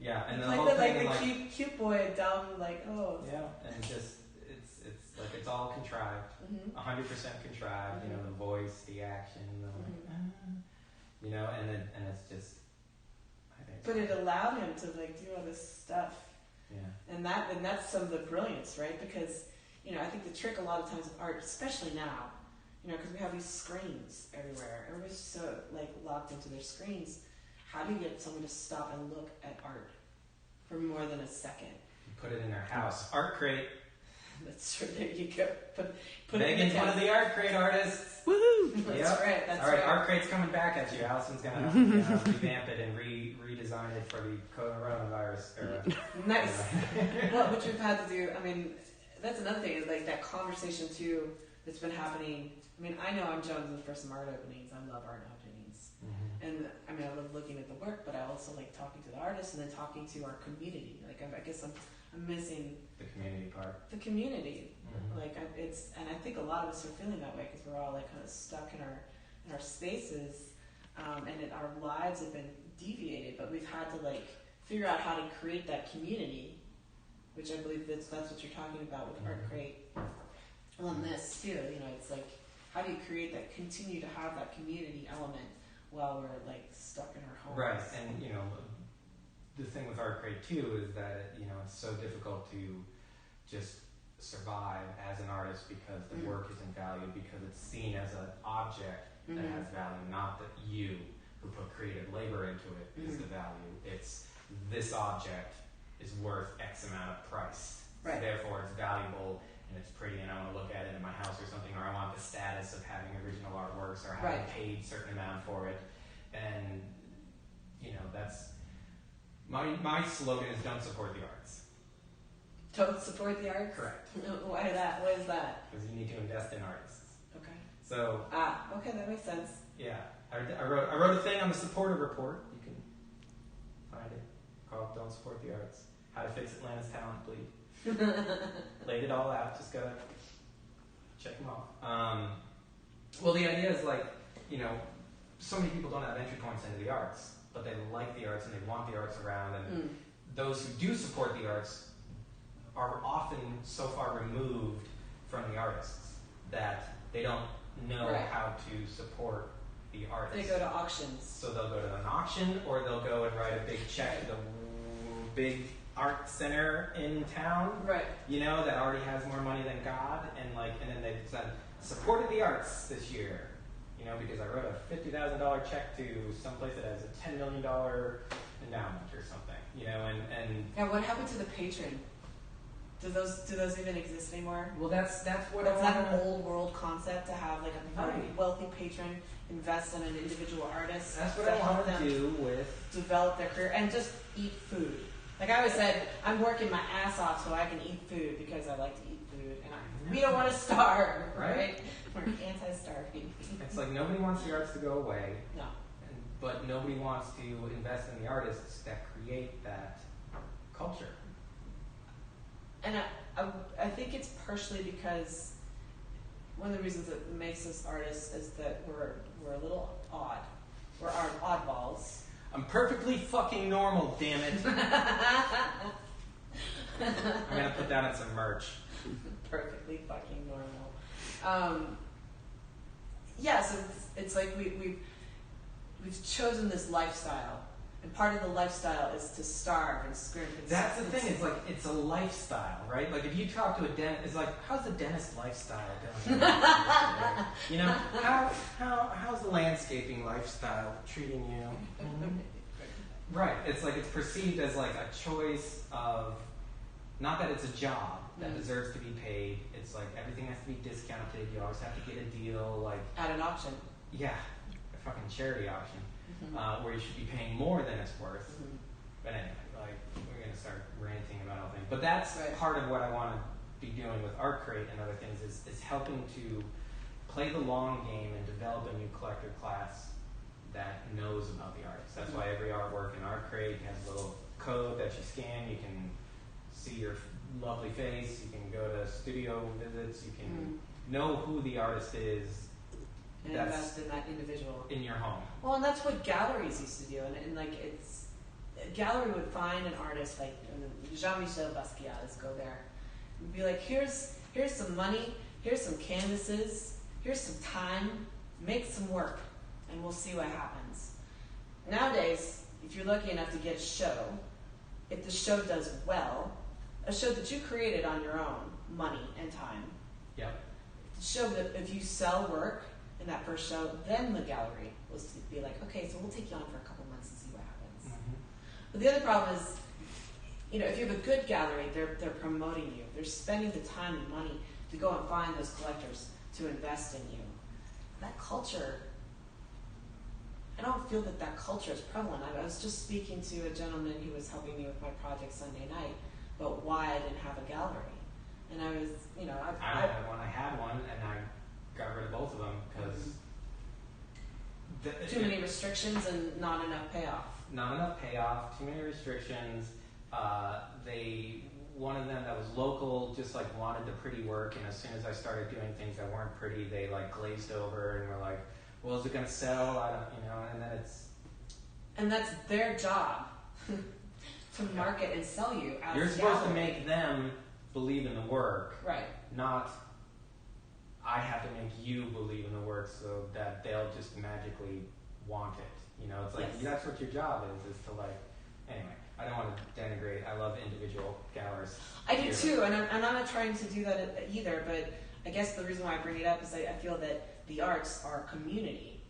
Yeah, and the like whole the, thing, like the cute boy, dumb, like Yeah, and it's like it's all contrived, 100% contrived. You know, the voice, the action, you know, and it's just. I think. But it allowed him to like do all this stuff. Yeah. And that's some of the brilliance, right? Because I think the trick a lot of times with art, especially now, because we have these screens everywhere. Everybody's so like locked into their screens. How do you get someone to stop and look at art for more than a second? You put it in their house. Art Crate. That's right. There you go. Put Megan's one of the Art Crate artists. Woohoo! That's right. All right, Art Crate's coming back at you. Allison's gonna revamp it and redesign it for the coronavirus era. Nice. Well, what you've had to do. I mean, that's another thing. Is like that conversation too that's been happening. I mean, I know I'm jonesing for some art openings. I love art openings. And I mean, I love looking at the work, but I also like talking to the artists and then talking to our community. Like, I guess I'm missing the community part. The community, like and I think a lot of us are feeling that way because we're all like kind of stuck in our spaces, and our lives have been deviated. But we've had to like figure out how to create that community, which I believe that's what you're talking about with Art Crate. Well, and this too, it's like how do you create that, continue to have that community element while we're like stuck in our homes. Right, and the thing with Art Crate too is that it's so difficult to just survive as an artist because the work isn't valued, because it's seen as an object that has value, not that you who put creative labor into it is the value. It's this object is worth X amount of price, so therefore it's valuable and it's pretty, and I want to look at it in my house or something, or I want the status of having original artworks or having paid a certain amount for it. And that's my slogan is don't support the arts. Don't support the arts? Correct. Why that? What is that? Because you need to invest in artists. Okay. So okay, that makes sense. Yeah, I wrote a thing on the supporter report. You can find it called "Don't Support the Arts: How to Fix Atlanta's Talent Bleed." Laid it all out. Just gotta check them off. Well, the idea is like so many people don't have entry points into the arts, but they like the arts and they want the arts around. And those who do support the arts are often so far removed from the artists that they don't know how to support the artists. They go to auctions. So they'll go to an auction, or they'll go and write a big check to the big art center in town. Right. That already has more money than God, and then they said supported the arts this year. Because I wrote a $50,000 check to someplace that has a $10 million endowment or something. And yeah, what happened to the patron? Do those even exist anymore? Well, that's what that's not an old world concept to have like a very wealthy patron invest in an individual artist. That's what I want to do with develop their career and just eat food. Like I always said, I'm working my ass off so I can eat food because I like to eat food, and we don't want to starve, right? We're anti-starving. It's like nobody wants the arts to go away. No. But nobody wants to invest in the artists that create that culture. And I think it's partially because one of the reasons that makes us artists is that we're a little odd. We're oddballs. I'm perfectly fucking normal, damn it. I'm gonna put that on some merch. Perfectly fucking normal. So it's like we've chosen this lifestyle, And part of the lifestyle is to starve and scrimp. And That's the thing. It's like it's a lifestyle, right? Like if you talk to a dentist, it's like, how's the dentist lifestyle going? You know, how's the landscaping lifestyle treating you? Right. It's like it's perceived as like a choice of, not that it's a job that deserves to be paid. It's like everything has to be discounted. You always have to get a deal. Like at an auction. Yeah, a fucking charity auction. Where you should be paying more than it's worth. But anyway, like we're gonna start ranting about all things. But that's part of what I want to be doing with Art Crate and other things is helping to play the long game and develop a new collector class that knows about the artist. That's why every artwork in Art Crate has a little code that you scan. You can see your lovely face. You can go to studio visits. You can know who the artist is. And invest in that individual. In your home. Well, and that's what galleries used to do. And like, it's, a gallery would find an artist, like Jean-Michel Basquiat, go there. And be like, here's some money, here's some canvases, here's some time, make some work, and we'll see what happens. Nowadays, if you're lucky enough to get a show, if the show does well, a show that you created on your own, money and time. Yep. Show that if you sell work in that first show, then the gallery will be like, okay, so we'll take you on for a couple months and see what happens. But the other problem is, you know, if you have a good gallery, they're promoting you. They're spending the time and money to go and find those collectors to invest in you. That culture, I don't feel that culture is prevalent. I was just speaking to a gentleman who was helping me with my project Sunday night about why I didn't have a gallery. And I was, you know, I had one, and I got rid of both of them because too many restrictions and not enough payoff. Not enough payoff. Too many restrictions. One of them that was local just like wanted the pretty work, and as soon as I started doing things that weren't pretty, they like glazed over and were like, "Well, is it gonna sell?" I don't, you know. And then and that's their job to market and sell you. As you're supposed to make them believe in the work, right? Not I have to make you believe in the work so that they'll just magically want it. You know, it's like that's what your job is to like. Anyway, I don't want to denigrate. I love individual galleries. I do too, and I'm not trying to do that either. But I guess the reason why I bring it up is I feel that the arts are a community,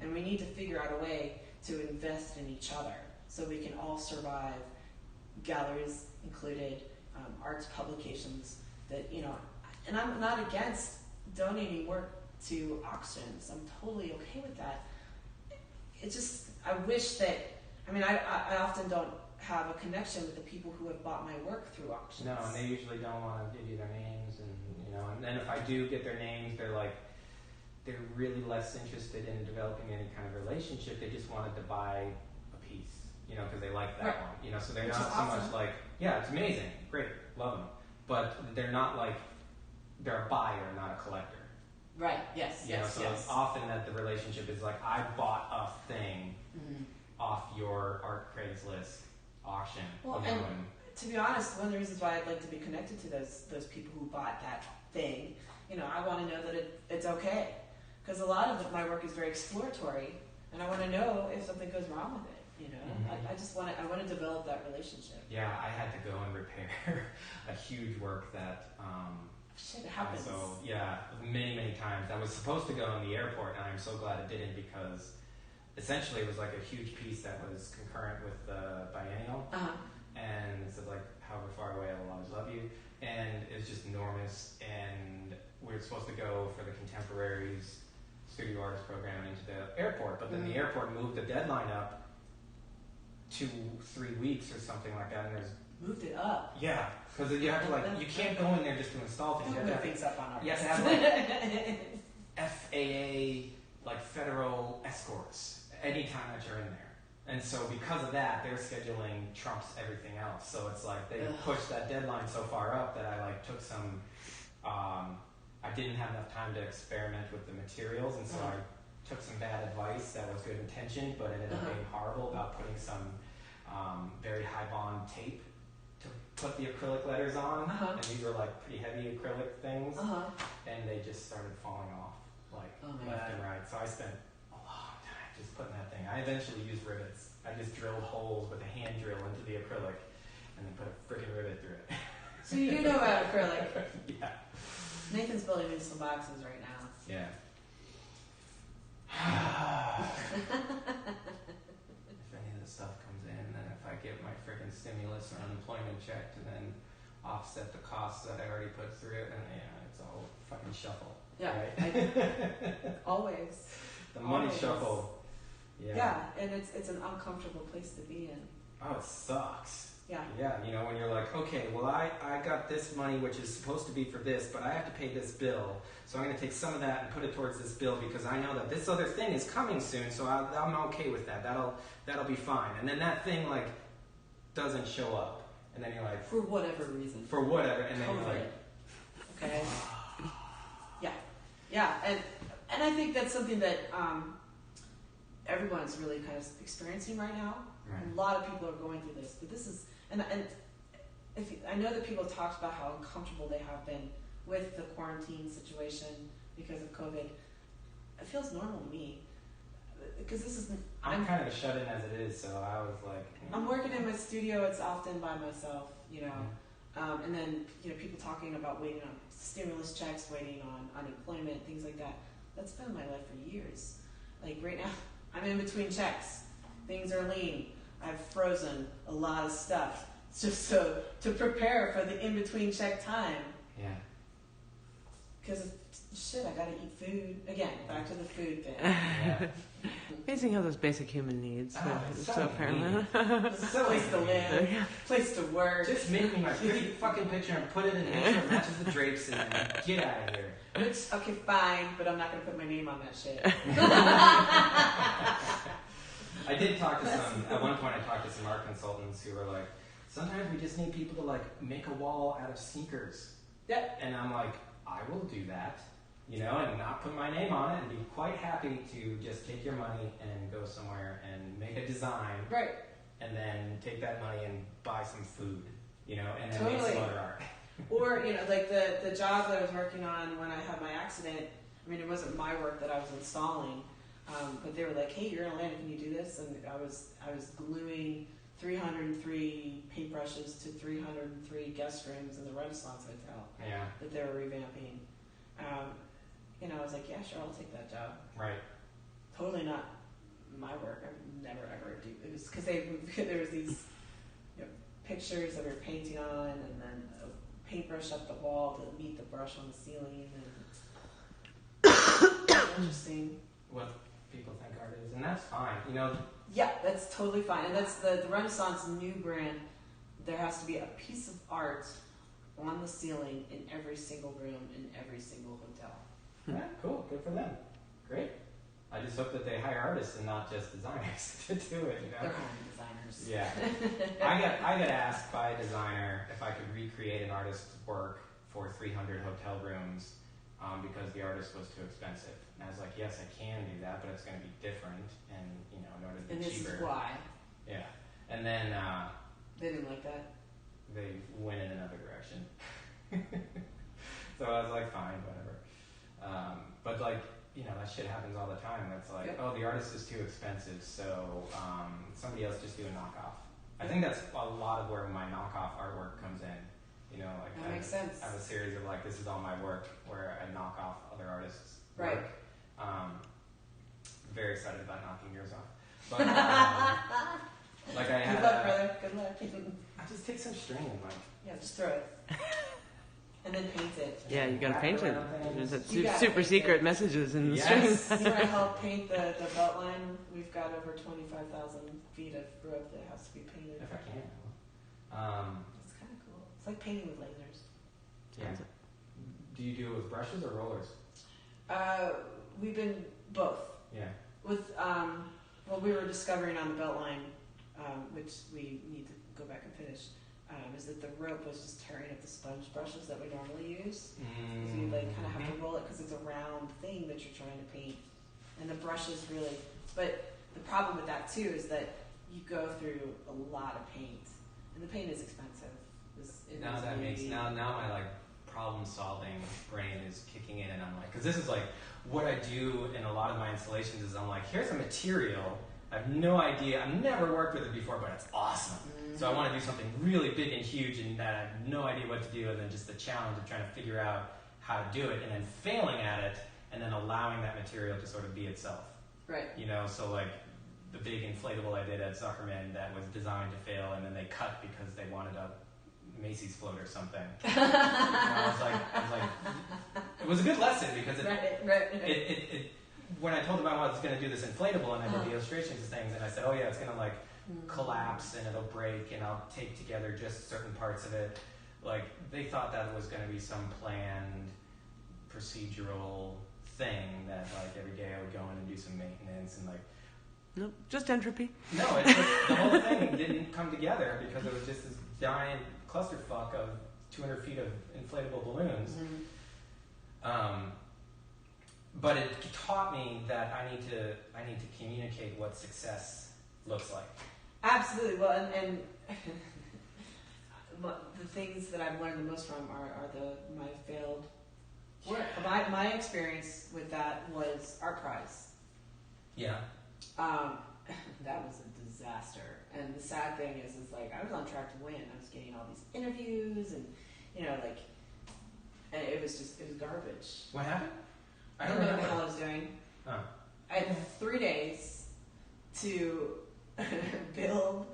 and we need to figure out a way to invest in each other so we can all survive. Galleries included, arts publications that and I'm not against donating work to auctions. I'm totally okay with that. It's just I wish that I often don't have a connection with the people who have bought my work through auctions. No, and they usually don't want to give you their names, and then if I do get their names, they're really less interested in developing any kind of relationship. They just wanted to buy a piece, because they like that one, so they're not so much like, yeah, it's amazing, great, love them, but they're not like, they're a buyer, not a collector. Right. Yes. So it's often that the relationship is like, I bought a thing off your art Craigslist auction. Well, and to be honest, one of the reasons why I'd like to be connected to those people who bought that thing, I want to know that it's okay, because a lot of my work is very exploratory, and I want to know if something goes wrong with it. I want to develop that relationship. Yeah, I had to go and repair a huge work that. Shit, it happens. So yeah, many times. I was supposed to go in the airport, and I'm so glad it didn't, because essentially it was like a huge piece that was concurrent with the biennial, and it said like, however far away I will always love you, and it was just enormous, and we were supposed to go for the Contemporaries Studio Artist Program into the airport, but then the airport moved the deadline up 2-3 weeks or something like that, and there's moved it up. Yeah, because you have to you can't go in there just to install things. You have to have things up on our. You have to have FAA federal escorts anytime that you're in there, and so because of that, their scheduling trumps everything else. So it's like they pushed that deadline so far up that I took some. I didn't have enough time to experiment with the materials, and so I took some bad advice that was good intentioned, but it ended up being horrible about putting some very high bond tape to put the acrylic letters on, and these were pretty heavy acrylic things, and they just started falling off left and right. So I spent a long time just putting that thing. I eventually used rivets, I just drilled holes with a hand drill into the acrylic and then put a freaking rivet through it. So you do know about acrylic. Yeah. Nathan's building me some boxes right now. Yeah. If any of this stuff comes in, then if I get my freaking stimulus or unemployment check to then offset the costs that I already put through it, and it's all fucking shuffle. Yeah, Right? always. The money Always. shuffle. Yeah, and it's an uncomfortable place to be in. Oh, it sucks. Yeah. Yeah, when you're like, okay, well, I got this money which is supposed to be for this, but I have to pay this bill, so I'm going to take some of that and put it towards this bill because I know that this other thing is coming soon, so I'm okay with that. That'll be fine. And then that thing doesn't show up, and then you're like, for whatever reason. For whatever, and then you're like, okay. Yeah, and I think that's something that everyone's really kind of experiencing right now. Right. A lot of people are going through this, but this is and I know that people have talked about how uncomfortable they have been with the quarantine situation because of COVID. It feels normal to me because this is. I'm kind of shut in as it is, so I was like. I'm working in my studio. It's often by myself, and then people talking about waiting on stimulus checks, waiting on unemployment, things like that. That's been my life for years. Like right now, I'm in between checks. Things are lean. I've frozen a lot of stuff just to prepare for the in-between check time. Yeah. Because shit, I gotta eat food. Again, back to the food thing. Yeah. Amazing how those basic human needs are so paramount. Place to live, place to work. Just make me my pretty fucking picture and put it in nature that matches the drapes and then get out of here. Okay, fine, but I'm not gonna put my name on that shit. I did talk to at one point I talked to some art consultants who were like, sometimes we just need people to make a wall out of sneakers. Yeah. And I'm like, I will do that, and not put my name on it and be quite happy to just take your money and go somewhere and make a design. Right. And then take that money and buy some food, and then Totally. make some other art. Or, like the job that I was working on when I had my accident, I mean, it wasn't my work that I was installing, but they were like, hey, you're in Atlanta, can you do this? And I was gluing 303 paintbrushes to 303 guest rooms in the Renaissance Hotel that they were revamping. I was like, yeah, sure, I'll take that job. Right. Totally not my work. I would never ever do it. Was because there was these pictures that we were painting on, and then a paintbrush up the wall to meet the brush on the ceiling, and interesting. What people think art is, and that's fine. Yeah, that's totally fine, and that's the Renaissance new brand. There has to be a piece of art on the ceiling in every single room in every single hotel. Yeah, cool. Good for them. Great. I just hope that they hire artists and not just designers to do it. They're hiring designers. Yeah. I got asked by a designer if I could recreate an artist's work for 300 hotel rooms because the artist was too expensive. And I was like, yes, I can do that, but it's going to be different, and in order to be And this cheaper. is why. Yeah. And then They didn't like that. they went in another direction. So I was like, fine, whatever. But that shit happens all the time. It's like, Yep. oh, the artist is too expensive, so somebody else just do a knockoff. I think that's a lot of where my knockoff artwork comes in. That makes sense. I have a series of this is all my work where I knock off other artists' Right. work. Very excited about knocking yours off. But I had. Good luck, brother. Good luck. I just take some string and Yeah, just throw it. And then paint it. Yeah, you gotta paint it. There's that You gotta super paint secret it. messages in the Yes. string. You want to help paint the belt line? We've got over 25,000 feet of rope that has to be painted. if I can. It's kind of cool. It's like painting with lasers. Yeah. Do you do it with brushes or rollers? We've been both. Yeah. With what we were discovering on the belt line, which we need to go back and finish, is that the rope was just tearing up the sponge brushes that we normally use. So you kind of have to roll it because it's a round thing that you're trying to paint, and the brushes really. But the problem with that too is that you go through a lot of paint, and the paint is expensive. Now my problem solving brain is kicking in, and I'm like, because this is what I do in a lot of my installations is I'm like, here's a material, I have no idea. I've never worked with it before, but it's awesome. So I want to do something really big and huge and that I have no idea what to do, and then just the challenge of trying to figure out how to do it, and then failing at it, and then allowing that material to sort of be itself. Right. You know, so like the big inflatable I did at Zuckerman that was designed to fail, and then they cut because they wanted a Macy's float or something. And I was like, it was a good lesson because it when I told them I was going to do this inflatable and I did the illustrations and things, and I said, oh yeah, it's going to like collapse and it'll break and I'll tape together just certain parts of it. Like they thought that was going to be some planned procedural thing that like every day I would go in and do some maintenance and like. Nope, just entropy. No, it's just, the whole thing didn't come together because it was just this giant clusterfuck of 200 feet of inflatable balloons. But it taught me that I need to communicate what success looks like. Absolutely. Well, and the things that I've learned the most from are my failed work. My experience with that was Art Prize. Yeah. That was a disaster. And the sad thing is like I was on track to win. I was getting all these interviews and and it was garbage. What happened? I don't know what the hell I was doing. Oh. I had 3 days to build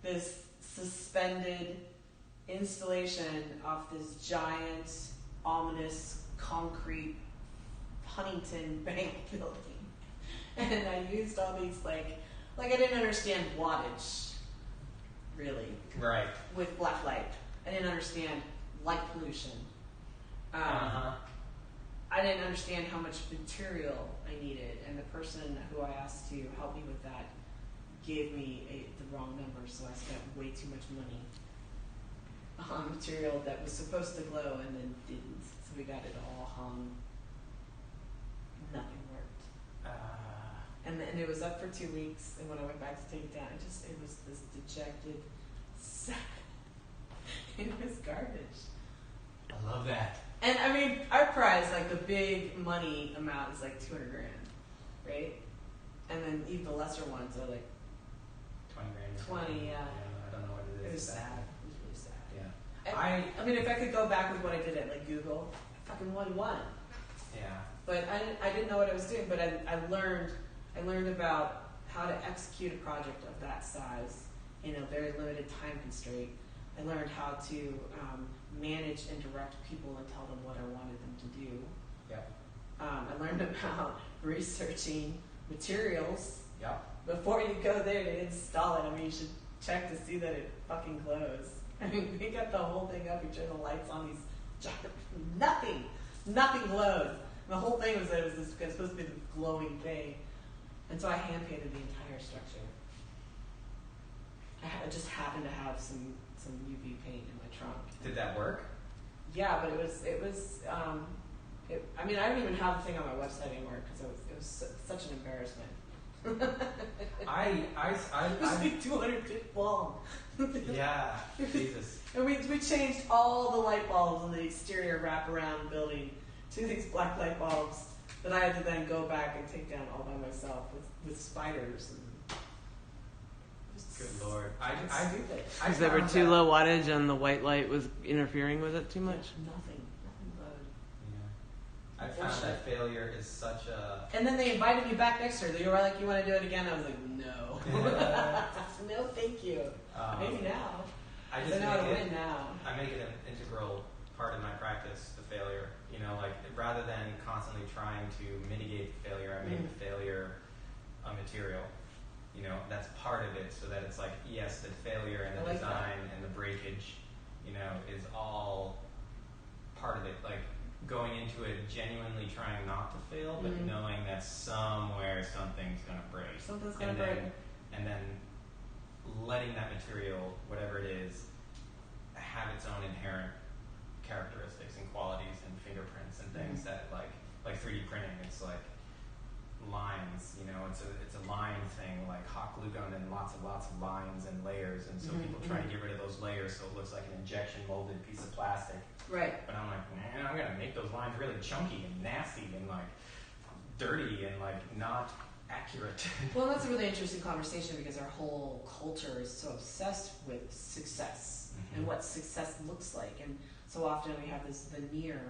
this suspended installation off this giant, ominous concrete Huntington Bank building. And I used all these like I didn't understand wattage, really. Right. With black light. I didn't understand light pollution. I didn't understand how much material I needed, and the person who I asked to help me with that gave me the wrong number, so I spent way too much money on material that was supposed to glow and then didn't. So we got it all hung. Nothing worked. And it was up for 2 weeks, and when I went back to take it down, it was this dejected sack. It was garbage. I love that. And I mean, Art Prize, like the big money amount is like $200,000, right? And then even the lesser ones are like 20 grand. 20, yeah. I don't know what it is. It was sad. It was really sad. Yeah. I mean, if I could go back with what I did at like Google, I fucking won. Yeah. But I didn't know what I was doing. But I learned about how to execute a project of that size in a very limited time constraint. I learned how to manage and direct people and tell them what I wanted them to do. Yeah. I learned about researching materials. Yeah. Before you go there to install it, I mean, you should check to see that it fucking glows. I mean, we got the whole thing up, you turn the lights on, nothing glowed. The whole thing was that it was supposed to be the glowing thing. And so I hand painted the entire structure. I just happened to have some UV paint in my trunk. Did that work? Yeah, but it was. I mean, I don't even have the thing on my website anymore because it was such an embarrassment. It was like 200 feet long. Yeah, Jesus. And we changed all the light bulbs in the exterior wraparound building to these black light bulbs that I had to then go back and take down all by myself with spiders. And good Lord. Because they were too low wattage and the white light was interfering with it too much? Yeah, nothing glowed. Yeah. I found that failure is such a... And then they invited me back next year. They were like, you want to do it again? I was like, no. No, thank you. Maybe now. I know how to win now. I make it an integral part of my practice, the failure. You know, like, rather than constantly trying to mitigate the failure, I make the failure a material. You know, that's part of it, so that it's like, yes, the failure and the design and the breakage, you know, is all part of it. Like, going into it genuinely trying not to fail, but knowing that somewhere something's going to break. Something's going to break. And then letting that material, whatever it is, have its own inherent characteristics and qualities and fingerprints and things that, like 3D printing, it's like lines, you know, it's a line thing, like hot glue gun and lots of lines and layers, and so people try to get rid of those layers so it looks like an injection molded piece of plastic. Right. But I'm like, man, I'm gonna make those lines really chunky and nasty and like dirty and like not accurate. Well, that's a really interesting conversation because our whole culture is so obsessed with success and what success looks like, and so often we have this veneer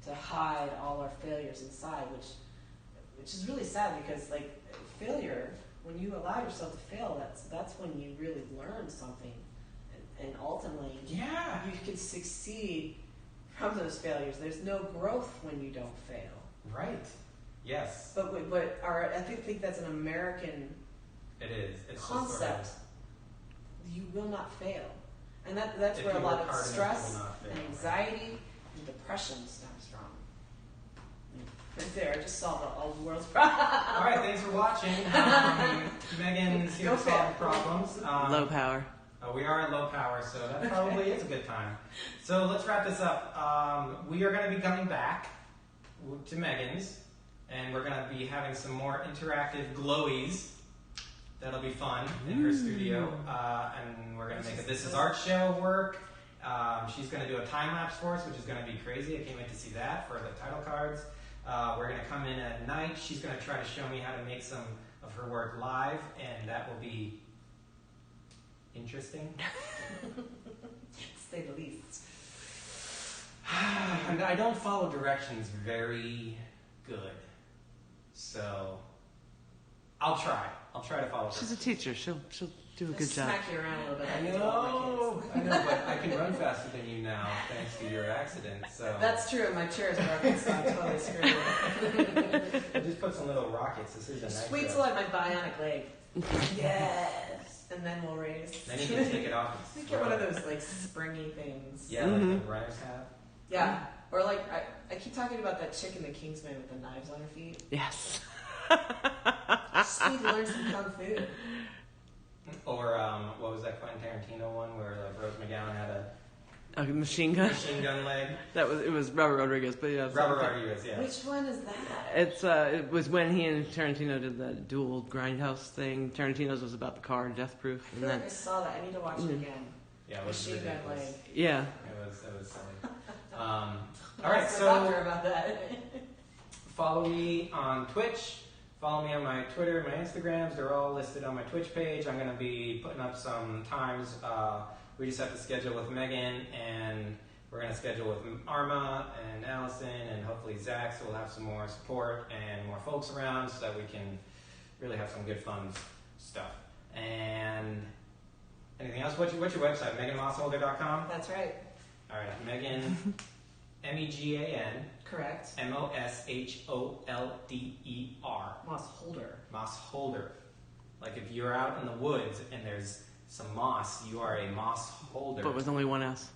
to hide all our failures inside, which is really sad because like failure, when you allow yourself to fail, that's when you really learn something, and ultimately you can succeed from those failures. There's no growth when you don't fail. Right. Yes. But I think that's an American It's concept. You will not fail, and that's If where a you lot work of hard enough, stress you will not fail, and right? anxiety and depression stems from. Right there, I just solved all the world's problems. All right, thanks for watching. Megan's here Go to solve fail. problems. Low power. We are at low power, so that probably is a good time. So let's wrap this up. We are going to be coming back to Megan's, and we're going to be having some more interactive glowies. That'll be fun in her studio. And we're going to make a This Is Art show work. She's going to do a time lapse for us, which is going to be crazy. I can't wait to see that for the title cards. We're going to come in at night. She's going to try to show me how to make some of her work live, and that will be interesting. To say the least. And I don't follow directions very good, so I'll try. I'll try to follow. She's a teacher. She'll do a good Just job. smack you around a little bit. I like I do all my kids. know, but I can run faster than you now, thanks to your accident. So That's true. My chair is broken, so I'm totally screwed. I just put some little rockets. This is a Just nice. wait till I have my bionic leg. Yes, and then we'll race. Then you can take it off. We get one of those like springy things. Yeah, like the runners have. Yeah. Or like I keep talking about that chick in the Kingsman with the knives on her feet. Yes. Just need to learn some kung fu. Or what was that Quentin Tarantino one where like Rose McGowan had A machine gun. a machine gun leg? It was Robert Rodriguez, but yeah. Robert Rodriguez, yeah. Which one is that? It was when he and Tarantino did the dual grindhouse thing. Tarantino's was about the car, Death Proof, I and feel then like I saw that. I need to watch it again. Yeah, it was Machine gun ridiculous. leg. yeah. It was silly. All I'll right, ask my doctor so about that. follow me on Twitch. Follow me on my Twitter, my Instagrams. They're all listed on my Twitch page. I'm going to be putting up some times. We just have to schedule with Megan, and we're going to schedule with Arma and Allison, and hopefully Zach, so we'll have some more support and more folks around so that we can really have some good fun stuff. And anything else? What's your website? MeganMosholder.com? That's right. All right, Megan, Megan, Correct. Mosholder. Mosholder. Mosholder. Like if you're out in the woods and there's some moss, you are a moss holder. But with only one S.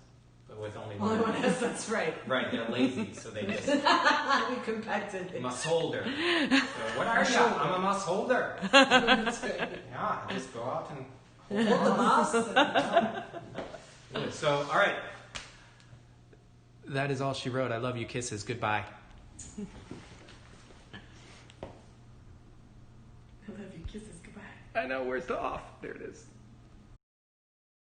But with only Only one. one is, that's right. Right, they're lazy, so they just We compacted it. moss holder. So what are you? I'm a moss holder. That's right. Yeah, I just go out and Hold the moss. Good. So, all right. That is all she wrote. I love you. Kisses. Goodbye. I love you. Kisses. Goodbye. I know. Where's the off? There it is.